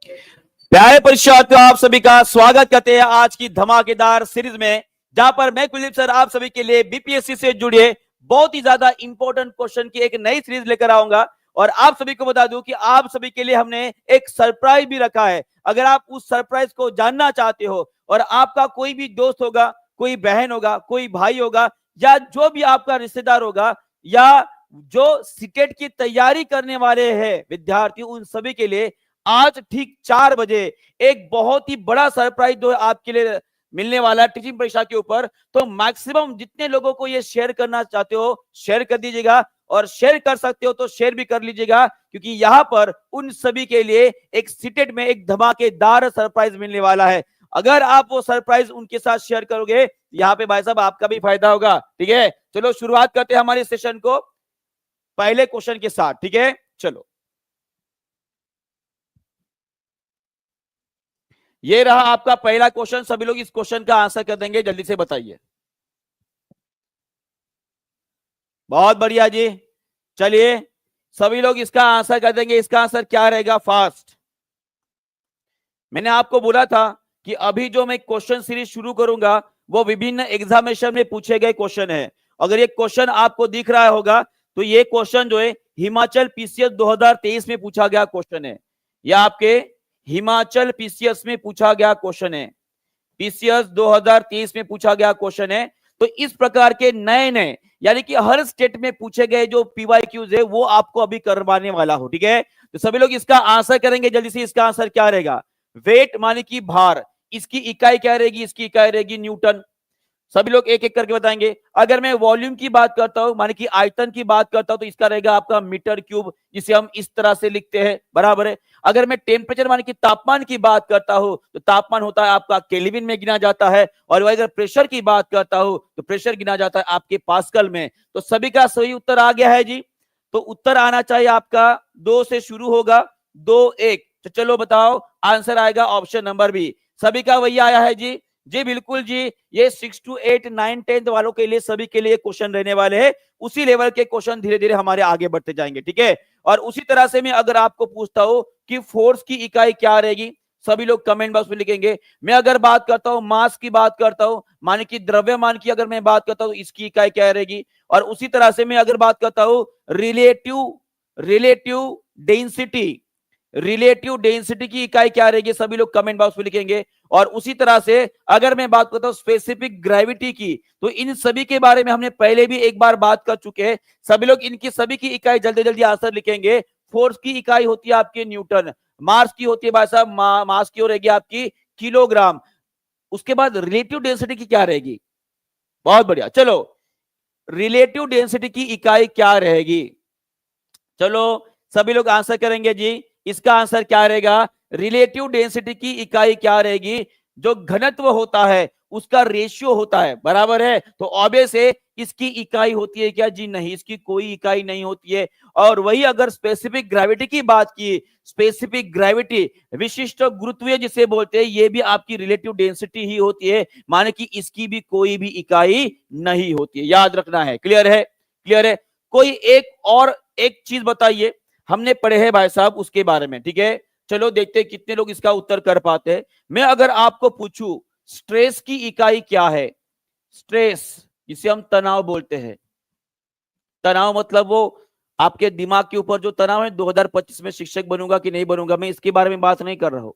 प्यारे परीक्षार्थियों, आप सभी का स्वागत करते हैं आज की धमाकेदार सीरीज में, जहां पर मैं कुलदीप सर आप सभी के लिए बीपीएससी से जुड़े बहुत ही ज्यादा इंपॉर्टेंट क्वेश्चन की एक नई सीरीज लेकर आऊंगा। और आप सभी को बता दूं कि आप सभी के लिए हमने एक सरप्राइज भी रखा है। अगर आप उस सरप्राइज को जानना चाहते हो और आपका कोई भी दोस्त होगा, कोई बहन होगा, कोई भाई होगा, या जो भी आपका रिश्तेदार होगा, या जो सीटेट की तैयारी करने वाले हैं विद्यार्थी, उन सभी के लिए आज ठीक 4 बजे एक बहुत ही बड़ा सरप्राइज जो है आपके लिए मिलने वाला है टीचिंग परीक्षा के ऊपर। तो मैक्सिमम जितने लोगों को ये शेयर करना चाहते हो शेयर कर दीजिएगा, और शेयर कर सकते हो तो शेयर भी कर लीजिएगा, क्योंकि यहां पर उन सभी के लिए एक सीटेट में एक धमाकेदार सरप्राइज मिलने वाला है। अगर आप वो सरप्राइज उनके साथ शेयर करोगे, यहाँ पे भाई साहब आपका भी फायदा होगा। ठीक है, चलो शुरुआत करते हैं हमारे सेशन को पहले क्वेश्चन के साथ। ठीक है, चलो ये रहा आपका पहला क्वेश्चन। सभी लोग इस क्वेश्चन का आंसर कर देंगे, जल्दी से बताइए। बहुत बढ़िया जी, चलिए सभी लोग इसका आंसर कर देंगे। इसका आंसर क्या रहेगा? फास्ट। मैंने आपको बोला था कि अभी जो मैं क्वेश्चन सीरीज शुरू करूंगा वो विभिन्न एग्जामिनेशन में पूछे गए क्वेश्चन है। अगर ये क्वेश्चन आपको दिख रहा होगा तो ये क्वेश्चन जो है हिमाचल पीसीएस 2023 में पूछा गया क्वेश्चन है। यह आपके हिमाचल पीसीएस में पूछा गया क्वेश्चन है, पीसीएस 2023 में पूछा गया क्वेश्चन है। तो इस प्रकार के नए नए यानी कि हर स्टेट में पूछे गए जो पीवाईक्यूज है वो आपको अभी करवाने वाला हो। ठीक है, तो सभी लोग इसका आंसर करेंगे जल्दी से। इसका आंसर क्या रहेगा? वेट माने कि भार, इसकी इकाई क्या रहेगी? इसकी इकाई रहेगी न्यूटन। सभी लोग एक एक करके बताएंगे। अगर मैं वॉल्यूम की बात करता हूं माने कि आयतन की बात करता हूं तो इसका रहेगा आपका मीटर क्यूब, जिसे हम इस तरह से लिखते हैं, बराबर है। अगर मैं टेम्परेचर माने कि तापमान की बात करता हूं तो तापमान होता है आपका केल्विन में गिना जाता है, और अगर प्रेशर की बात करता हूं तो प्रेशर गिना जाता है आपके पास्कल में। तो सभी का सही उत्तर आ गया है जी। तो उत्तर आना चाहिए आपका 2 से शुरू होगा, 2 1। तो चलो बताओ, आंसर आएगा ऑप्शन नंबर बी। सभी का वही आया है जी। जी बिल्कुल जी, ये 6 to 8 9 10 वालों के लिए सभी के लिए क्वेश्चन रहने वाले हैं। उसी लेवल के क्वेश्चन धीरे धीरे हमारे आगे बढ़ते जाएंगे। ठीक है, और उसी तरह से मैं अगर आपको पूछता हूं कि फोर्स की इकाई क्या रहेगी, सभी लोग कमेंट बॉक्स में लिखेंगे। मैं अगर बात करता हूं मास की बात करता हूं, माने कि द्रव्यमान की अगर मैं बात करता हूं, इसकी इकाई क्या रहेगी। और उसी तरह से मैं अगर बात करता हूं relative relative density, relative density की इकाई क्या रहेगी, सभी लोग कमेंट बॉक्स में लिखेंगे। और उसी तरह से अगर मैं बात करता हूं स्पेसिफिक ग्रेविटी की, तो इन सभी के बारे में हमने पहले भी एक बार बात कर चुके हैं। सभी लोग इनकी सभी की इकाई जल्दी जल्दी आंसर लिखेंगे। फोर्स की इकाई होती है आपकी न्यूटन, मास की होती है भाई साहब मास की हो रहेगी आपकी किलोग्राम। उसके बाद रिलेटिव डेंसिटी की क्या रहेगी? बहुत बढ़िया, चलो रिलेटिव डेंसिटी की इकाई क्या रहेगी? चलो सभी लोग आंसर करेंगे जी। इसका आंसर क्या रहेगा? रिलेटिव डेंसिटी की इकाई क्या रहेगी? जो घनत्व होता है उसका रेशियो होता है, बराबर है। तो ऑब्वियस है इसकी इकाई होती है क्या? जी नहीं, इसकी कोई इकाई नहीं होती है। और वही अगर स्पेसिफिक ग्रेविटी की बात की, स्पेसिफिक ग्रेविटी विशिष्ट गुरुत्वीय जिसे बोलते हैं, ये भी आपकी रिलेटिव डेंसिटी ही होती है, माने कि इसकी भी कोई भी इकाई नहीं होती है। याद रखना है। क्लियर है? क्लियर है। कोई एक और एक चीज बताइए, हमने पढ़े हैं भाई साहब उसके बारे में। ठीक है, चलो देखते हैं कितने लोग इसका उत्तर कर पाते हैं। मैं अगर आपको पूछूं स्ट्रेस की इकाई क्या है? स्ट्रेस जिसे हम तनाव बोलते हैं, तनाव मतलब वो आपके दिमाग के ऊपर जो तनाव है। 2025 में शिक्षक बनूंगा कि नहीं बनूंगा, मैं इसके बारे में बात नहीं कर रहा हूं।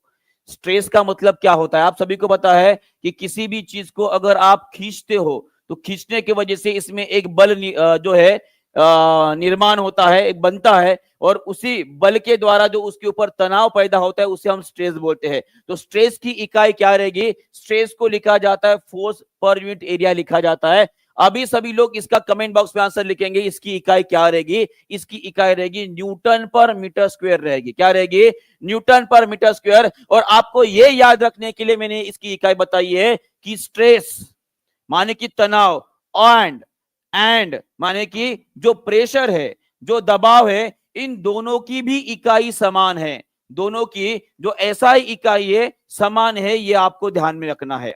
स्ट्रेस का मतलब क्या होता है आप सभी को पता है कि किसी भी चीज को अगर आप खींचते हो तो खींचने की वजह से इसमें एक बल जो है निर्माण होता है, एक बनता है, और उसी बल के द्वारा जो उसके ऊपर तनाव पैदा होता है उसे हम स्ट्रेस बोलते हैं। तो स्ट्रेस की इकाई क्या रहेगी? स्ट्रेस को लिखा जाता है फोर्स पर यूनिट एरिया लिखा जाता है। अभी सभी लोग इसका कमेंट बॉक्स में आंसर लिखेंगे। इसकी इकाई क्या रहेगी? इसकी इकाई रहेगी न्यूटन पर मीटर स्क्वायर रहेगी। क्या रहेगी? न्यूटन पर मीटर स्क्वायर। और आपको यह याद रखने के लिए मैंने इसकी इकाई बताई है कि स्ट्रेस माने कि तनाव, एंड माने कि जो प्रेशर है, जो दबाव है, इन दोनों की भी इकाई समान है। दोनों की जो एसआई इकाई है समान है, ये आपको ध्यान में रखना है।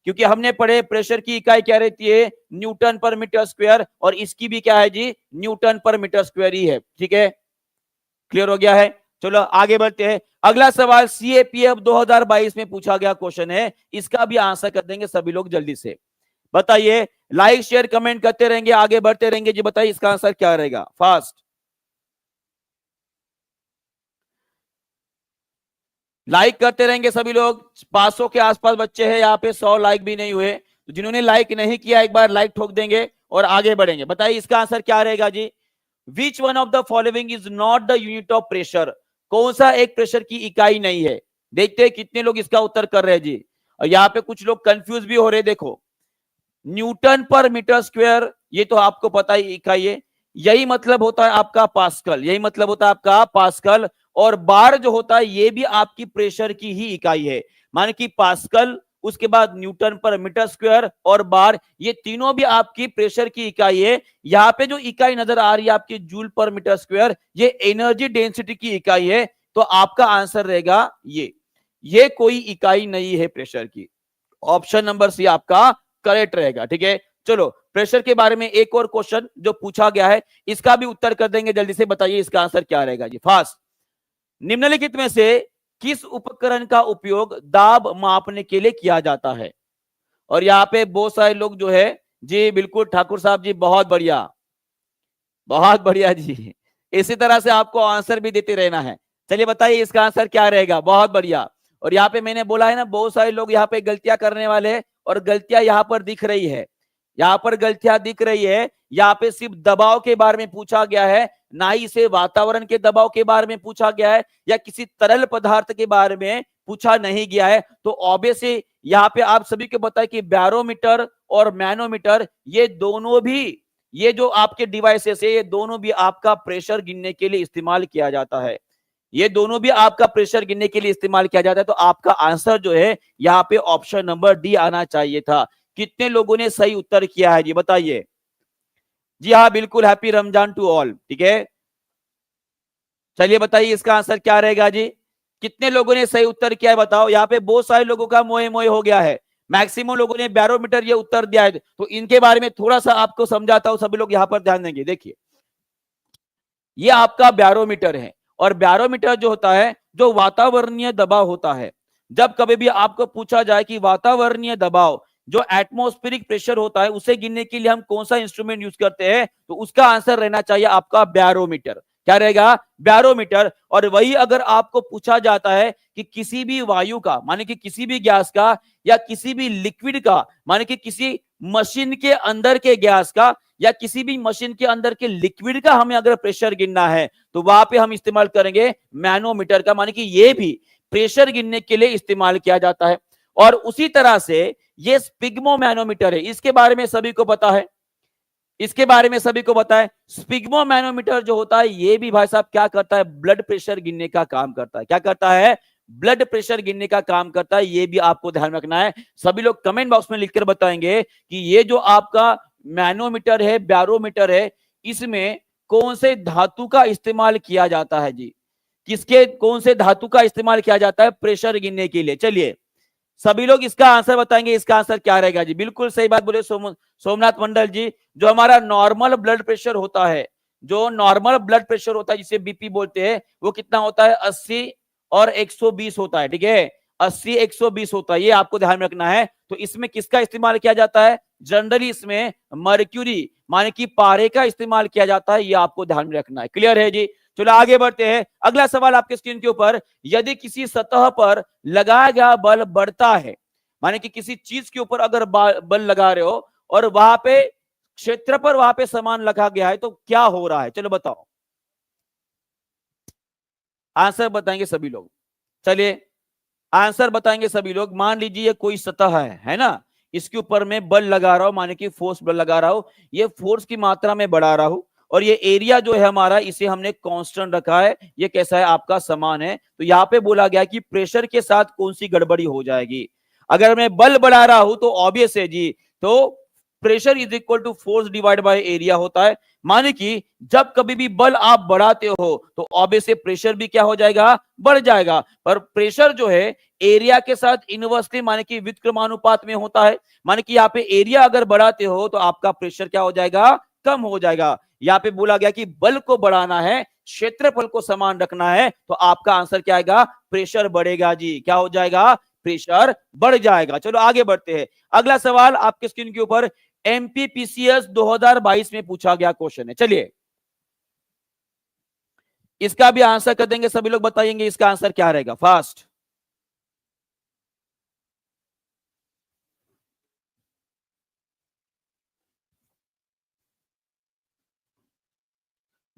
क्योंकि हमने पढ़े प्रेशर की इकाई क्या रहती है? न्यूटन पर मीटर स्क्वायर, और इसकी भी क्या है जी? न्यूटन पर मीटर स्क्वायर ही है। ठीक है, क्लियर हो गया है? चलो आगे बढ़ते हैं। अगला सवाल सीएपीएफ 2022 में पूछा गया क्वेश्चन है, इसका भी आंसर कर देंगे सभी लोग जल्दी से। बताइए, लाइक शेयर कमेंट करते रहेंगे, आगे बढ़ते रहेंगे जी। बताइए इसका आंसर क्या रहेगा, फास्ट लाइक करते रहेंगे सभी लोग। 500 के आसपास बच्चे हैं यहाँ पे, 100 लाइक भी नहीं हुए, तो जिन्होंने लाइक नहीं किया एक बार लाइक ठोक देंगे और आगे बढ़ेंगे। बताइए इसका आंसर क्या रहेगा जी। Which one of the following is not the unit of pressure, कौन सा एक प्रेशर की इकाई नहीं है। देखते हैं कितने लोग इसका उत्तर कर रहे हैं जी। और यहाँ पे कुछ लोग कंफ्यूज भी हो रहे, देखो न्यूटन पर मीटर स्क्वायर, ये तो आपको पता ही इकाई है, यही मतलब होता है आपका पास्कल, यही मतलब होता है आपका पास्कल। और बार जो होता है ये भी आपकी प्रेशर की ही इकाई है, माने कि पास्कल, उसके बाद न्यूटन पर मीटर स्क्वायर और बार, ये तीनों भी आपकी प्रेशर की इकाई है। यहाँ पे जो इकाई नजर आ रही है आपकी जूल पर मीटर स्क्वायर, ये एनर्जी डेंसिटी की इकाई है। तो आपका आंसर रहेगा ये कोई इकाई नहीं है प्रेशर की। ऑप्शन नंबर सी आपका करेक्ट रहेगा, ठीक है। चलो प्रेशर के बारे में एक और क्वेश्चन जो पूछा गया है, इसका भी उत्तर कर देंगे जल्दी से। बताइए इसका आंसर क्या रहेगा जी, फास्ट। निम्नलिखित में से किस उपकरण का उपयोग दाब मापने के लिए किया जाता है। और यहाँ पे बहुत सारे लोग जो है जी, बिल्कुल ठाकुर साहब जी, बहुत बढ़िया बहुत बढ़िया जी, इसी तरह से आपको आंसर भी देते रहना है। चलिए बताइए इसका आंसर क्या रहेगा, बहुत बढ़िया। और यहाँ पे मैंने बोला है ना, बहुत सारे लोग यहाँ पे गलतियां करने वाले हैं, और गलतियां यहाँ पर दिख रही है, यहाँ पर गलतियां दिख रही है। यहाँ पे सिर्फ दबाव के बारे में पूछा गया है, ना ही इसे वातावरण के दबाव के बारे में पूछा गया है, या किसी तरल पदार्थ के बारे में पूछा नहीं गया है। तो ऑब्वियसली यहाँ पे आप सभी को बताए कि बैरोमीटर और मैनोमीटर, ये दोनों भी, ये जो आपके डिवाइसेस है, ये दोनों भी आपका प्रेशर गिनने के लिए इस्तेमाल किया जाता है, ये दोनों भी आपका प्रेशर गिनने के लिए इस्तेमाल किया जाता है। तो आपका आंसर जो है यहाँ पे ऑप्शन नंबर डी आना चाहिए था। कितने लोगों ने सही उत्तर किया है जी, बताइए। जी हाँ बिल्कुल, हैप्पी रमजान टू ऑल, ठीक है। चलिए बताइए इसका आंसर क्या रहेगा जी। कितने लोगों ने सही उत्तर किया है बताओ। यहाँ पे बहुत सारे लोगों का मोए मोए हो गया है, मैक्सिमम लोगों ने बैरोमीटर ये उत्तर दिया है। तो इनके बारे में थोड़ा सा आपको समझाता हूं, सभी लोग यहाँ पर ध्यान देंगे। देखिए ये आपका बैरोमीटर है, और बैरोमीटर जो होता है, जो वातावरणीय दबाव होता है। जब कभी भी आपको पूछा जाए कि वातावरणीय दबाव, जो एटमॉस्फेरिक प्रेशर होता है, उसे गिनने के लिए हम कौन सा इंस्ट्रूमेंट यूज करते हैं, तो उसका आंसर रहना चाहिए आपका बैरोमीटर। क्या रहेगा, बैरोमीटर। और वही अगर आपको पूछा जाता है कि किसी भी वायु का, माने कि किसी भी गैस का, या किसी भी लिक्विड का, माने कि किसी मशीन के अंदर के गैस का, या किसी भी मशीन के अंदर के लिक्विड का हमें अगर प्रेशर गिनना है, तो वहां पे हम इस्तेमाल करेंगे मैनोमीटर का, माने कि ये भी प्रेशर गिनने के लिए इस्तेमाल किया जाता है। और उसी तरह से ये स्पिग्मो मैनोमीटर है, इसके बारे में सभी को पता है, इसके बारे में सभी को पता है। स्पिग्मो मैनोमीटर जो होता है, ये भी भाई साहब क्या करता है, ब्लड प्रेशर गिनने का काम करता है। क्या करता है, ब्लड प्रेशर गिनने का काम करता है। ये भी आपको ध्यान रखना है। सभी लोग कमेंट बॉक्स में लिखकर बताएंगे कि ये जो आपका मैनोमीटर है, बैरोमीटर है, इसमें कौन से धातु का इस्तेमाल किया जाता है जी। किसके, कौन से धातु का इस्तेमाल किया जाता है प्रेशर गिनने के लिए। चलिए सभी लोग इसका आंसर बताएंगे, इसका आंसर क्या रहेगा जी। बिल्कुल सही बात बोले सोमनाथ मंडल जी। जो हमारा नॉर्मल ब्लड प्रेशर होता है, जो नॉर्मल ब्लड प्रेशर होता है, जिसे बीपी बोलते हैं, वो कितना होता है, 80 और 120 होता है, ठीक है। 80 120 होता है, ये आपको ध्यान में रखना है। तो इसमें किसका इस्तेमाल किया जाता है, जनरली इसमें मर्क्यूरी, माने कि पारे का इस्तेमाल किया जाता है। ये आपको ध्यान में रखना है। क्लियर है जी। चलो आगे बढ़ते हैं। अगला सवाल आपके स्क्रीन के ऊपर, यदि किसी सतह पर लगाया गया बल बढ़ता है, माने कि किसी चीज के ऊपर अगर बल लगा रहे हो और वहां पे क्षेत्र पर वहां पे समान लगा गया है, तो क्या हो रहा है, चलो बताओ। आंसर बताएंगे सभी लोग। चलिए आंसर बताएंगे सभी लोग। मान लीजिए कोई सतह है ना, इसके ऊपर मैं बल लगा रहा हूं, माने कि फोर्स बल लगा रहा हूं, ये फोर्स की मात्रा में बढ़ा रहा हूं, और ये एरिया जो है हमारा, इसे हमने कांस्टेंट रखा है, ये कैसा है आपका समान है। तो यहाँ पे बोला गया कि प्रेशर के साथ कौन सी गड़बड़ी हो जाएगी। अगर मैं बल बढ़ा रहा हूं तो ऑब्वियस है जी, तो pressure is equal to force divide by area होता है। माने कि जब कभी भी बल आप बढ़ाते हो तो ऑब्वियसली प्रेशर भी क्या हो जाएगा, बढ़ जाएगा। पर प्रेशर जो है एरिया के साथ इनवर्सली, माने कि व्युत्क्रमानुपात में होता है। माने कि यहाँ पे एरिया अगर बढ़ाते हो तो आपका प्रेशर क्या हो जाएगा, कम हो जाएगा। यहाँ पे बोला गया कि बल को बढ़ाना है, क्षेत्रफल को समान रखना है, तो आपका आंसर क्या आएगा? प्रेशर बढ़ेगा जी। क्या हो जाएगा? प्रेशर बढ़ जाएगा। चलो आगे बढ़ते हैं। अगला सवाल आपके स्क्रीन के ऊपर एमपीपीसीएस 2022 में पूछा गया क्वेश्चन है। चलिए इसका भी आंसर कर देंगे, सभी लोग बताएंगे इसका आंसर क्या रहेगा। फास्ट,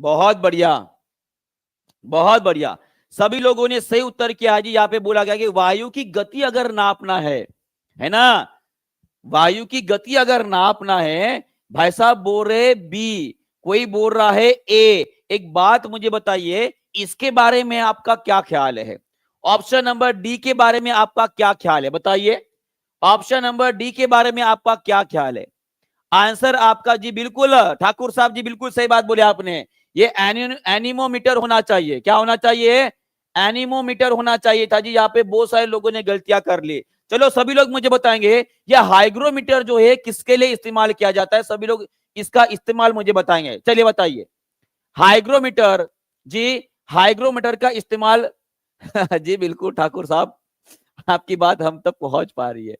बहुत बढ़िया, बहुत बढ़िया। सभी लोगों ने सही उत्तर किया जी। यहाँ पे बोला गया कि वायु की गति अगर नापना है ना, वायु की गति अगर नापना है, भाई साहब बोल रहे बी, कोई बोल रहा है ए। एक बात मुझे बताइए, इसके बारे में आपका क्या ख्याल है? ऑप्शन नंबर डी के बारे में आपका क्या ख्याल है? बताइए, ऑप्शन नंबर डी के बारे में आपका क्या ख्याल है? आंसर आपका जी बिल्कुल, ठाकुर साहब जी बिल्कुल सही बात बोले आपने। ये एनीमोमीटर होना चाहिए। क्या होना चाहिए? एनीमोमीटर होना चाहिए था जी। यहाँ पे बहुत सारे लोगों ने गलतियां कर ली। चलो सभी लोग मुझे बताएंगे ये हाइग्रोमीटर जो है किसके लिए इस्तेमाल किया जाता है? सभी लोग इसका इस्तेमाल मुझे बताएंगे। चलिए बताइए। हाइग्रोमीटर जी, हाइग्रोमीटर का इस्तेमाल जी बिल्कुल ठाकुर साहब, आपकी बात हम तक पहुंच पा रही है।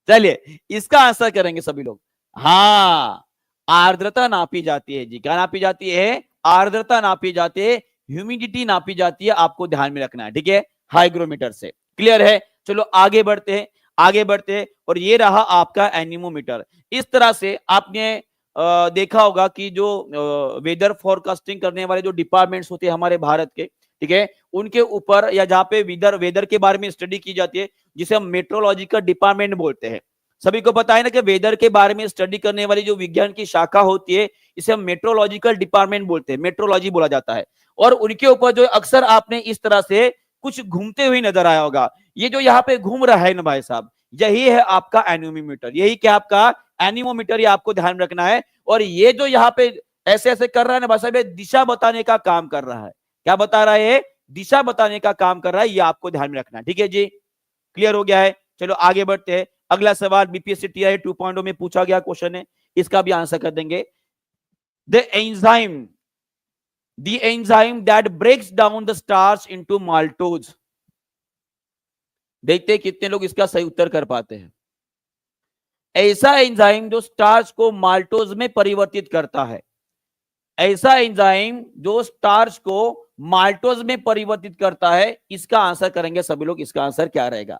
चलिए इसका आंसर करेंगे सभी लोग। हाँ, आर्द्रता नापी जाती है जी। क्या नापी जाती है? आर्द्रता नापी जाती है, ह्यूमिडिटी नापी जाती है। आपको ध्यान में रखना है, ठीक है, हाइग्रोमीटर से। क्लियर है? चलो आगे बढ़ते हैं, आगे बढ़ते हैं। और ये रहा आपका एनीमोमीटर। इस तरह से आपने देखा होगा कि जो वेदर फोरकास्टिंग करने वाले जो डिपार्टमेंट्स होते हैं हमारे भारत के, ठीक है, उनके ऊपर या जहां पे वेदर के बारे में स्टडी की जाती है, जिसे हम मेट्रोलॉजिकल डिपार्टमेंट बोलते हैं। सभी को पता है ना कि वेदर के बारे में स्टडी करने वाली जो विज्ञान की शाखा होती है, इसे हम मेट्रोलॉजिकल डिपार्टमेंट बोलते हैं, मेट्रोलॉजी बोला जाता है। और उनके ऊपर जो अक्सर आपने इस तरह से कुछ घूमते हुए नजर आया होगा। ये जो यहाँ पे घूम रहा है ना भाई साहब, यही है आपका एनीमोमीटर। यही क्या आपका एनीमोमीटर, ये आपको ध्यान रखना है। और ये जो यहाँ पे ऐसे ऐसे कर रहा है ना भाई साहब, ये दिशा बताने का काम कर रहा है। क्या बता रहा है? दिशा बताने का काम कर रहा है। ये आपको ध्यान में रखना है, ठीक है जी। क्लियर हो गया है? चलो आगे बढ़ते हैं। अगला सवाल बीपीएससी टीआई 2.0 में पूछा गया क्वेश्चन है, इसका भी आंसर कर देंगे। The enzyme that breaks down the starch into maltose. देखते हैं कितने लोग इसका सही उत्तर कर पाते हैं। ऐसा एंजाइम जो स्टार्च को माल्टोज में परिवर्तित करता है, ऐसा एंजाइम जो स्टार्च को माल्टोज में परिवर्तित करता है, इसका आंसर करेंगे सभी लोग। इसका आंसर क्या रहेगा?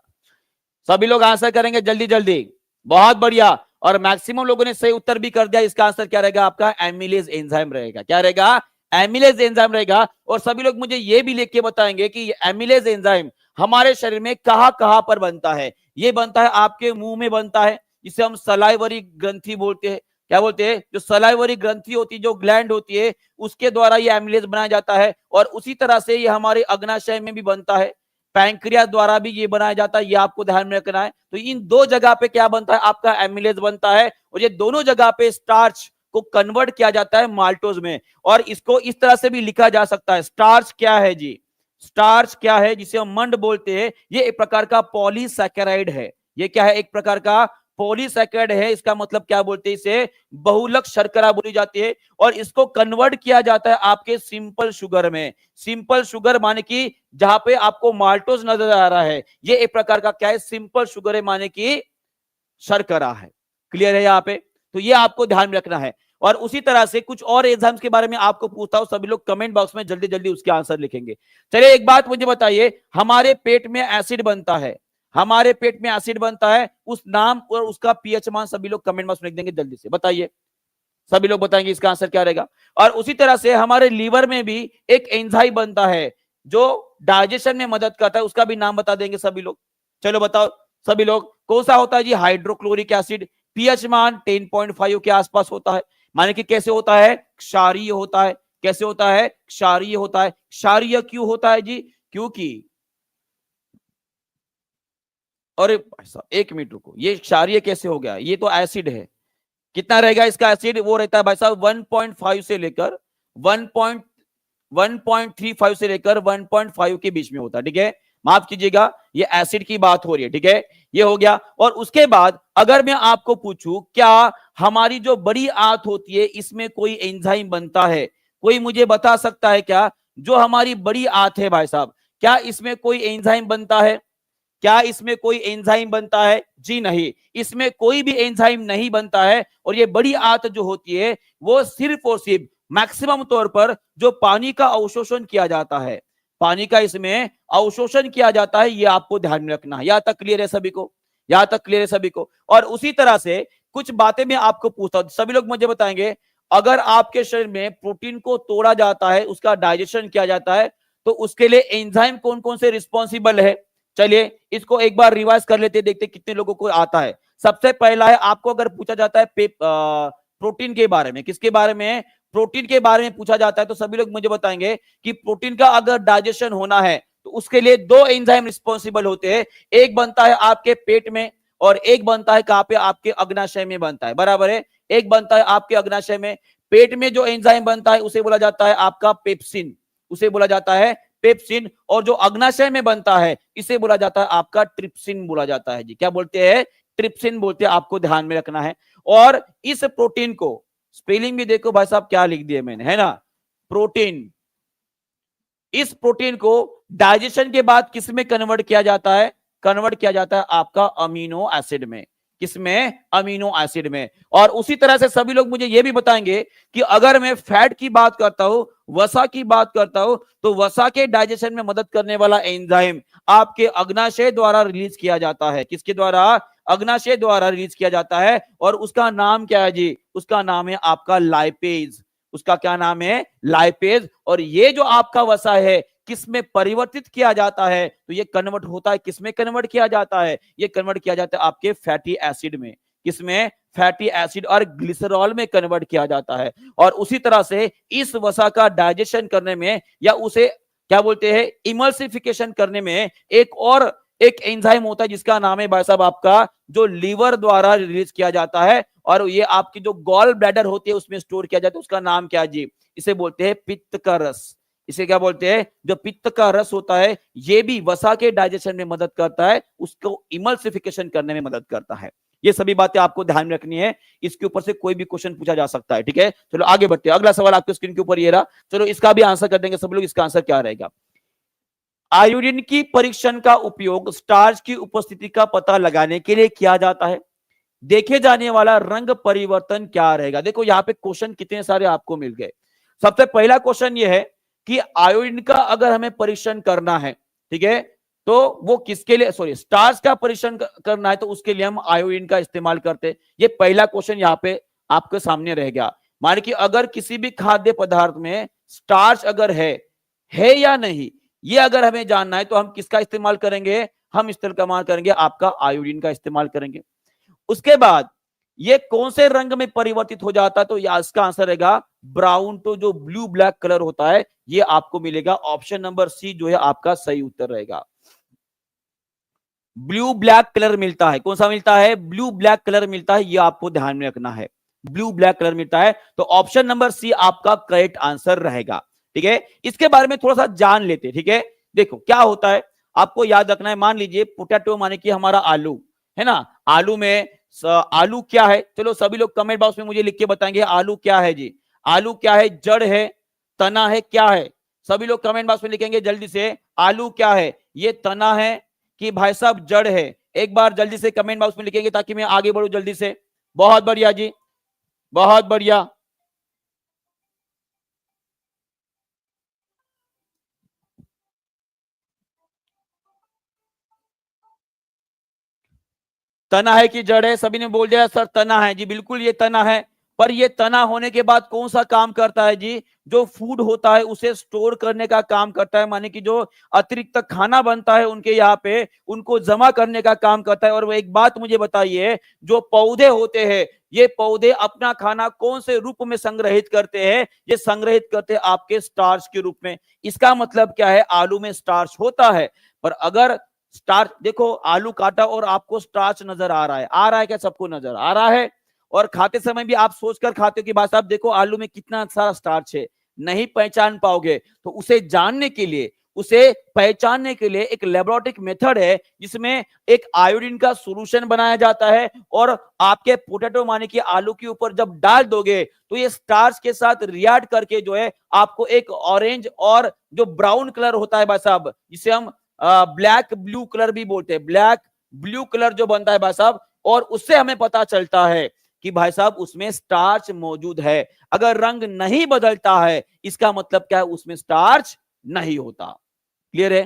सभी लोग आंसर करेंगे जल्दी जल्दी। बहुत बढ़िया। और मैक्सिमम लोगों ने सही उत्तर भी कर दिया। इसका आंसर क्या रहेगा आपका? एमिलेज एंजाइम रहेगा। क्या रहेगा? एमिलेज एंजाइम रहेगा। और सभी लोग मुझे यह भी लिख के बताएंगे कि एमिलेज एंजाइम हमारे शरीर में कहां कहां पर बनता है। ये बनता है आपके मुंह में बनता है, जिसे हम सलाइवरी ग्रंथि बोलते हैं। क्या बोलते हैं? जो सलाइवरी ग्रंथि होती है, जो ग्लैंड होती है, उसके द्वारा ये एमिलेज बनाया जाता है। और उसी तरह से ये हमारे अग्नाशय में भी बनता है, पैंक्रियास द्वारा भी ये बनाया जाता है। ये आपको ध्यान में रखना है। तो इन दो जगह पे क्या बनता है? आपका एमिलेज बनता है। और ये दोनों जगह पे स्टार्च को कन्वर्ट किया जाता है माल्टोज में। और इसको इस तरह से भी लिखा जा सकता है। स्टार्च क्या है जी? स्टार्च क्या है, जिसे हम मंड बोलते हैं? ये एक प्रकार का पॉलीसैकेराइड है। ये क्या है? एक प्रकार का पॉलीसैकेराइड है। इसका मतलब क्या बोलते हैं? इसे बहुलक शर्करा बोली जाती है। और इसको कन्वर्ट किया जाता है आपके सिंपल शुगर में। सिंपल शुगर माने कि जहां पे आपको माल्टोज नजर आ रहा है, ये एक प्रकार का क्या है? सिंपल शुगर है, माने कि शर्करा है। क्लियर है यहाँ पे? तो ये आपको ध्यान में रखना है। और उसी तरह से कुछ और एग्जाम्स के बारे में आपको पूछता हूं, सभी लोग कमेंट बॉक्स में जल्दी जल्दी उसके आंसर लिखेंगे। चलिए एक बात मुझे बताइए, हमारे पेट में एसिड बनता है, हमारे पेट में एसिड बनता है, उस नाम और उसका पीएच मान सभी लोग कमेंट बॉक्स में लिख देंगे जल्दी से। बताइए, सभी लोग बताएंगे इसका आंसर क्या रहेगा। और उसी तरह से हमारे लीवर में भी एक एंजाइम बनता है जो डाइजेशन में मदद करता है, उसका भी नाम बता देंगे सभी लोग। चलो बताओ सभी लोग, कौन सा होता है जी? Hydrochloric acid. पीएच मान 10.5 के आसपास होता है। माने कि कैसे होता है? क्षारीय होता है। कैसे होता है? क्षारीय होता है। क्षारीय क्यों होता है जी? क्योंकि, अरे एक मिनट रुको, ये क्षारीय कैसे हो गया? ये तो एसिड है। कितना रहेगा इसका एसिड? वो रहता है भाई साहब 1.5 से लेकर 1.35 से लेकर 1.5 के बीच में होता है, ठीक है। माफ कीजिएगा, ये एसिड की बात हो रही है, ठीक है, ये हो गया। और उसके बाद अगर मैं आपको पूछूं क्या हमारी जो बड़ी आंत होती है इसमें कोई एंजाइम बनता है, कोई मुझे बता सकता है क्या? जो हमारी बड़ी आंत है भाई साहब, क्या इसमें कोई एंजाइम बनता है? क्या इसमें कोई एंजाइम बनता है? जी नहीं, इसमें कोई भी एंजाइम नहीं बनता है। और ये बड़ी आंत जो होती है वो सिर्फ और सिर्फ मैक्सिमम तौर पर जो पानी का अवशोषण किया जाता है, पानी का इसमें अवशोषण किया जाता है, ये आपको ध्यान में रखना है। यहां तक क्लियर है सभी को? यहां तक क्लियर है सभी को? और उसी तरह से कुछ बातें मैं आपको पूछता हूं, सभी लोग मुझे बताएंगे, अगर आपके शरीर में प्रोटीन को तोड़ा जाता है, उसका डाइजेशन किया जाता है, तो उसके लिए एंजाइम कौन कौन से रिस्पॉन्सिबल है? चलिए इसको एक बार रिवाइज कर लेते, देखते कितने लोगों को आता है। सबसे पहला है, आपको अगर पूछा जाता है प्रोटीन के बारे में, किसके बारे में? प्रोटीन के बारे में पूछा जाता है, तो सभी लोग मुझे बताएंगे कि प्रोटीन का अगर डाइजेशन होना है तो उसके लिए दो एंजाइम रिस्पॉन्सिबल होते हैं। एक बनता है आपके पेट में और एक बनता है कहां पे? आपके अग्नाशय में बनता है, बराबर है। एक बनता है आपके अग्नाशय में। पेट में जो एंजाइम बनता है उसे बोला जाता है आपका पेप्सिन, उसे बोला जाता है पेप्सिन। और जो अग्नाशय में बनता है इसे बोला जाता है आपका ट्रिप्सिन बोला जाता है जी। क्या बोलते हैं? ट्रिप्सिन बोलते हैं, आपको ध्यान में रखना है। और इस प्रोटीन को स्पेलिंग भी देखो भाई साहब क्या लिख दिया मैंने, है ना, प्रोटीन। इस प्रोटीन को डाइजेशन के बाद किस में कन्वर्ट किया जाता है? कन्वर्ट किया जाता है आपका अमीनो एसिड में। किसमें? अमीनो एसिड में। और उसी तरह से सभी लोग मुझे यह भी बताएंगे कि अगर मैं फैट की बात करता हूं, वसा की बात करता हूं, तो वसा के डाइजेशन में मदद करने वाला एंजाइम आपके अग्नाशय द्वारा रिलीज किया जाता है। किसके द्वारा? अग्नाशय द्वारा रिलीज किया जाता है। और उसका नाम क्या है जी? उसका नाम है आपका लाइपेज। उसका क्या नाम है? लाइपेज। और ये जो आपका वसा है किसमें परिवर्तित किया जाता है? तो ये कन्वर्ट होता है, किसमें कन्वर्ट किया जाता है? ये कन्वर्ट किया जाता है आपके फैटी एसिड में। किसमें? फैटी एसिड और ग्लिसरॉल में कन्वर्ट किया जाता है। और उसी तरह से इस वसा का डाइजेशन करने में या उसे क्या बोलते हैं, इमल्सिफिकेशन करने में एक एंजाइम होता है जिसका नाम है भाई साहब आपका, जो लीवर द्वारा रिलीज किया जाता है। और ये आपकी जो गॉल ब्लैडर होती है उसमें स्टोर किया जाता है। उसका नाम क्या है जी? इसे बोलते हैं पित्त का रस। इसे क्या बोलते हैं? जो पित्त का रस होता है ये भी वसा के डाइजेशन में मदद करता है, उसको इमल्सिफिकेशन करने में मदद करता है। ये सभी बातें आपको ध्यान में रखनी है, इसके ऊपर से कोई भी क्वेश्चन पूछा जा सकता है, ठीक है। चलो आगे बढ़ते हैं, अगला सवाल आपके स्क्रीन के ऊपर ये रहा। चलो इसका भी आंसर कर देंगे सब लोग। इसका आंसर क्या रहेगा? आयोडीन की परीक्षण का उपयोग स्टार्च की उपस्थिति का पता लगाने के लिए किया जाता है। देखे जाने वाला रंग परिवर्तन क्या रहेगा? देखो यहाँ पे क्वेश्चन कितने सारे आपको मिल गए। सबसे पहला क्वेश्चन ये है कि आयोडीन का अगर हमें परीक्षण करना है, ठीक है, तो वो किसके लिए, सॉरी, स्टार्च का परीक्षण करना है तो उसके लिए हम आयोडीन का इस्तेमाल करते हैं। ये पहला क्वेश्चन यहाँ पे आपके सामने रह गया। माने कि अगर किसी भी खाद्य पदार्थ में स्टार्च अगर है या नहीं, ये अगर हमें जानना है तो हम किसका इस्तेमाल करेंगे? हम इस्तेमाल करेंगे आपका आयोडीन का इस्तेमाल करेंगे। उसके बाद ये कौन से रंग में परिवर्तित हो जाता है? तो इसका आंसर रहेगा ब्राउन, तो जो ब्लू ब्लैक कलर होता है ये आपको मिलेगा। ऑप्शन नंबर सी जो है आपका सही उत्तर रहेगा। ब्लू ब्लैक कलर मिलता है। कौन सा मिलता है? ब्लू ब्लैक कलर मिलता है, ये आपको ध्यान में रखना है। ब्लू ब्लैक कलर मिलता है, तो ऑप्शन नंबर सी आपका करेक्ट आंसर रहेगा, ठीक है। इसके बारे में थोड़ा सा जान लेते, ठीक है। देखो क्या होता है, आपको याद रखना है। मान लीजिए पोटैटो माने कि हमारा आलू है ना, आलू में आलू क्या है? चलो सभी लोग कमेंट बॉक्स में मुझे लिख के बताएंगे आलू क्या है जी। आलू क्या है? जड़ है, तना है, क्या है? सभी लोग कमेंट बॉक्स में लिखेंगे जल्दी से, आलू क्या है? ये तना है कि भाई साहब जड़ है? एक बार जल्दी से कमेंट बॉक्स में लिखेंगे ताकि मैं आगे बढ़ू जल्दी से। बहुत बढ़िया जी, बहुत बढ़िया। तना है कि जड़ है? सभी ने बोल दिया सर तना है जी, बिल्कुल ये तना है। पर ये तना होने के बाद कौन सा काम करता है जी? जो फूड होता है उसे स्टोर करने का काम करता है। माने कि जो अतिरिक्त खाना बनता है उनके यहाँ पे, उनको जमा करने का काम करता है। और वो एक बात मुझे बताइए, जो पौधे होते हैं ये पौधे अपना खाना कौन से रूप में संग्रहित करते हैं? ये संग्रहित करते हैं आपके स्टार्च के रूप में। इसका मतलब क्या है? आलू में स्टार्च होता है, पर अगर स्टार्च, देखो आलू काटा और आपको स्टार्च नजर आ रहा है, आ रहा है क्या? सबको नजर आ रहा है। और खाते समय भी आप सोचकर खाते हो कि भाई साहब देखो आलू में कितना सारा स्टार्च है, नहीं पहचान पाओगे। तो उसे जानने के लिए, उसे पहचानने के लिए एक लैबोरेटरी मेथड है जिसमें एक आयोडीन का सॉल्यूशन बनाया जाता है और आपके पोटैटो माने कि आलू के ऊपर जब डाल दोगे तो ये स्टार्च के साथ रिएक्ट करके जो है आपको एक ऑरेंज और जो ब्राउन कलर होता है भाई साहब, जिसे हम ब्लैक ब्लू कलर भी बोलते हैं, ब्लैक ब्लू कलर जो बनता है भाई साहब, और उससे हमें पता चलता है कि भाई साहब उसमें स्टार्च मौजूद है। अगर रंग नहीं बदलता है इसका मतलब क्या है, उसमें स्टार्च नहीं होता। क्लियर है?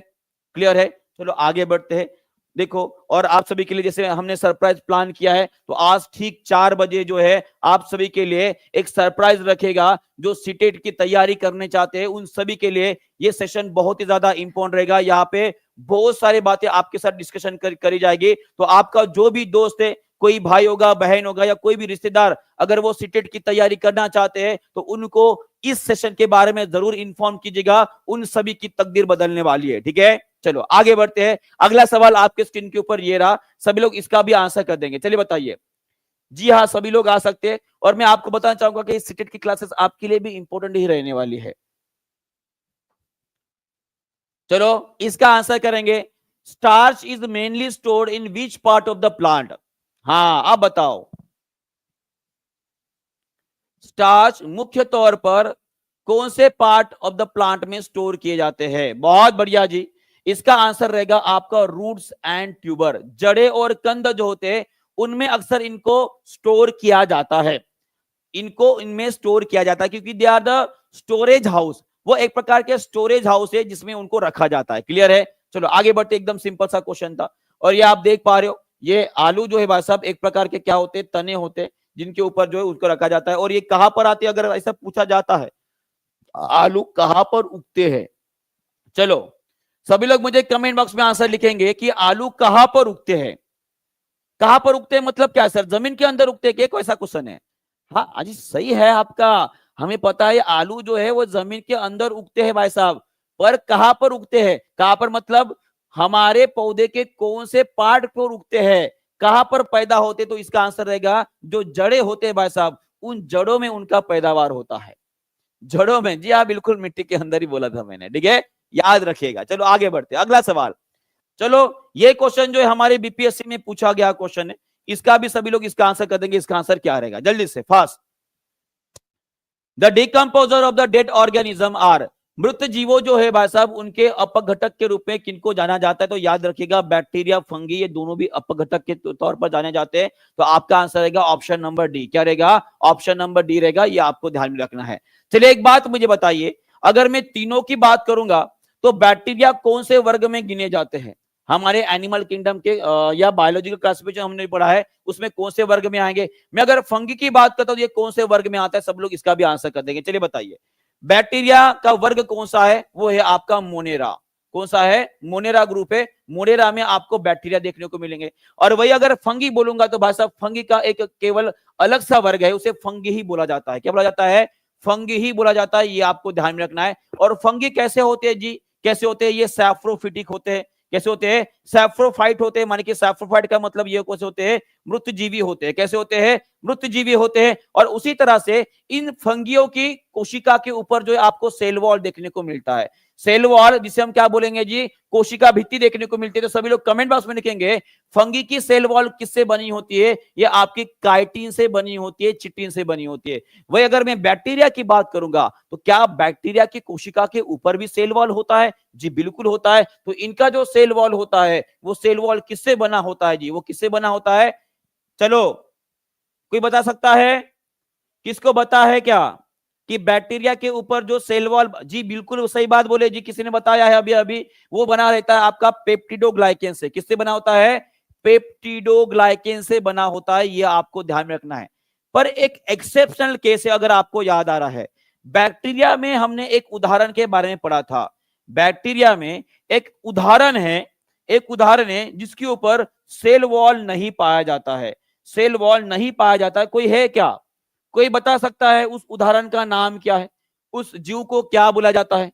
क्लियर है? चलो आगे बढ़ते हैं। देखो, और आप सभी के लिए जैसे हमने सरप्राइज प्लान किया है, तो आज ठीक 4 बजे जो है आप सभी के लिए एक सरप्राइज रखेगा। जो सीटेट की तैयारी करने चाहते हैं उन सभी के लिए ये सेशन बहुत ही ज्यादा इंपॉर्टेंट रहेगा। यहाँ पे बहुत सारी बातें आपके साथ डिस्कशन करी जाएगी। तो आपका जो भी दोस्त है, कोई भाई होगा, बहन होगा, या कोई भी रिश्तेदार, अगर वो सीटेट की तैयारी करना चाहते हैं तो उनको इस सेशन के बारे में जरूर इन्फॉर्म कीजिएगा। उन सभी की तकदीर बदलने वाली है। ठीक है, चलो आगे बढ़ते हैं। अगला सवाल आपके स्क्रीन के ऊपर ये रहा, सभी लोग इसका भी आंसर कर देंगे। चलिए बताइए। जी हाँ, सभी लोग आ सकते हैं। और मैं आपको बताना चाहूंगा कि सीटेट की क्लासेस आपके लिए भी इंपॉर्टेंट ही रहने वाली है। चलो इसका आंसर करेंगे। Starch is mainly stored in which part of the plant? हाँ, अब बताओ, स्टार्च मुख्य तौर पर कौन से पार्ट ऑफ द प्लांट में स्टोर किए जाते हैं? बहुत बढ़िया जी। इसका आंसर रहेगा आपका रूट्स एंड ट्यूबर। जड़े और कंद जो होते हैं उनमें अक्सर इनको स्टोर किया जाता है, इनको इनमें स्टोर किया जाता है, क्योंकि they are the storage house. वो एक प्रकार के स्टोरेज हाउस है जिसमें उनको रखा जाता है। क्लियर है? चलो आगे बढ़ते। एकदम सिंपल सा क्वेश्चन था। और ये आप देख पा रहे हो, ये आलू जो है भाई साहब एक प्रकार के क्या होते हैं, तने होते हैं जिनके ऊपर जो है उसको रखा जाता है। और ये कहां पर आते हैं, अगर ऐसा पूछा जाता है, आलू कहां पर उगते हैं? चलो सभी लोग मुझे कमेंट बॉक्स में आंसर लिखेंगे कि आलू कहां पर उगते हैं। कहां पर उगते हैं मतलब क्या सर, जमीन के अंदर उगते हैं क्या? कोई ऐसा क्वेश्चन है? हाँ अजी सही है आपका। हमें पता है आलू जो है वो जमीन के अंदर उगते हैं भाई साहब, पर कहां पर उगते हैं? कहां पर मतलब हमारे पौधे के कौन से पार्ट पर उगते हैं, कहां पर पैदा होते? तो इसका आंसर रहेगा जो जड़े होते हैं भाई साहब, उन जड़ों में उनका पैदावार होता है। जड़ों में, जी हाँ बिल्कुल, मिट्टी के अंदर ही बोला था मैंने। ठीक है, याद रखिएगा। चलो आगे बढ़ते, अगला सवाल। चलो ये क्वेश्चन जो है हमारे बीपीएससी में पूछा गया क्वेश्चन है, इसका भी सभी लोग इसका आंसर कर देंगे। इसका आंसर क्या रहेगा, जल्दी से fast. The decomposer of the dead organism are? मृत जीवों जो है भाई साहब उनके अपघटक के रूप में किनको जाना जाता है? तो याद रखिएगा बैक्टीरिया, फंगी, ये दोनों भी अपघटक के तौर पर जाने जाते हैं। तो आपका आंसर रहेगा ऑप्शन नंबर डी। क्या रहेगा? ऑप्शन नंबर डी रहेगा। ये आपको ध्यान में रखना है। चलिए एक बात मुझे बताइए, अगर मैं तीनों की बात करूंगा तो बैक्टीरिया कौन से वर्ग में गिने जाते हैं? हमारे एनिमल किंगडम के या बायोलॉजिकल क्लासिफिकेशन हमने पढ़ा है, उसमें कौन से वर्ग में आएंगे? मैं अगर फंगी की बात करता हूं ये कौन से वर्ग में आता है? सब लोग इसका भी आंसर कर देंगे। चलिए बताइए, बैक्टीरिया का वर्ग कौन सा है? वो है आपका मोनेरा। कौन सा है? मोनेरा ग्रुप है। मोनेरा में आपको बैक्टीरिया देखने को मिलेंगे। और वही अगर फंगी बोलूंगा तो भाई साहब फंगी का एक केवल अलग सा वर्ग है, उसे फंगी ही बोला जाता है। क्या बोला जाता है? फंगी ही बोला जाता है। ये आपको ध्यान में रखना है। और फंगी कैसे होते हैं जी? कैसे होते हैं? ये सैफ्रोफिटिक होते हैं। कैसे होते हैं? सैफ्रोफाइट होते हैं। माने कि सैफ्रोफाइट का मतलब ये कैसे होते हैं? मृत जीवी होते हैं। कैसे होते हैं? मृत जीवी होते हैं। और उसी तरह से इन फंगियों की कोशिका के ऊपर जो है आपको सेल वॉल देखने को मिलता है। सेल वॉल जिसे हम क्या बोलेंगे जी? कोशिका भित्ति देखने को मिलती है। तो सभी लोग कमेंट बॉक्स में लिखेंगे फंगी की सेल वॉल किससे बनी होती है? ये आपकी काइटिन से बनी होती है, चिटिन से बनी होती है। वही अगर मैं बैक्टीरिया की बात करूंगा तो क्या बैक्टीरिया की कोशिका के ऊपर भी सेल वॉल होता है? जी बिल्कुल होता है। तो इनका जो सेल वॉल होता है वो सेल वॉल किससे बना होता है जी? वो किससे बना होता है? चलो कोई बता सकता है? किसको बता है क्या कि बैक्टीरिया के ऊपर जो सेल वॉल? जी बिल्कुल सही बात बोले जी, किसी ने बताया है अभी अभी। वो बना रहता है आपका पेप्टिडोग्लाइकेन से। किससे बना होता है? पेप्टिडोग्लाइकेन से बना होता है। ये आपको ध्यान में रखना है। पर एक एक्सेप्शनल केस है, अगर आपको याद आ रहा है, बैक्टीरिया में हमने एक उदाहरण के बारे में पढ़ा था। बैक्टीरिया में एक उदाहरण है, एक उदाहरण है जिसके ऊपर सेल वॉल नहीं पाया जाता है। सेल वॉल नहीं पाया जाता है। कोई है क्या? कोई बता सकता है उस उदाहरण का नाम क्या है? उस जीव को क्या बोला जाता है?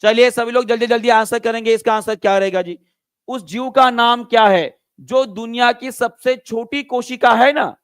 चलिए सभी लोग जल्दी जल्दी आंसर करेंगे। इसका आंसर क्या रहेगा जी? उस जीव का नाम क्या है जो दुनिया की सबसे छोटी कोशिका है ना,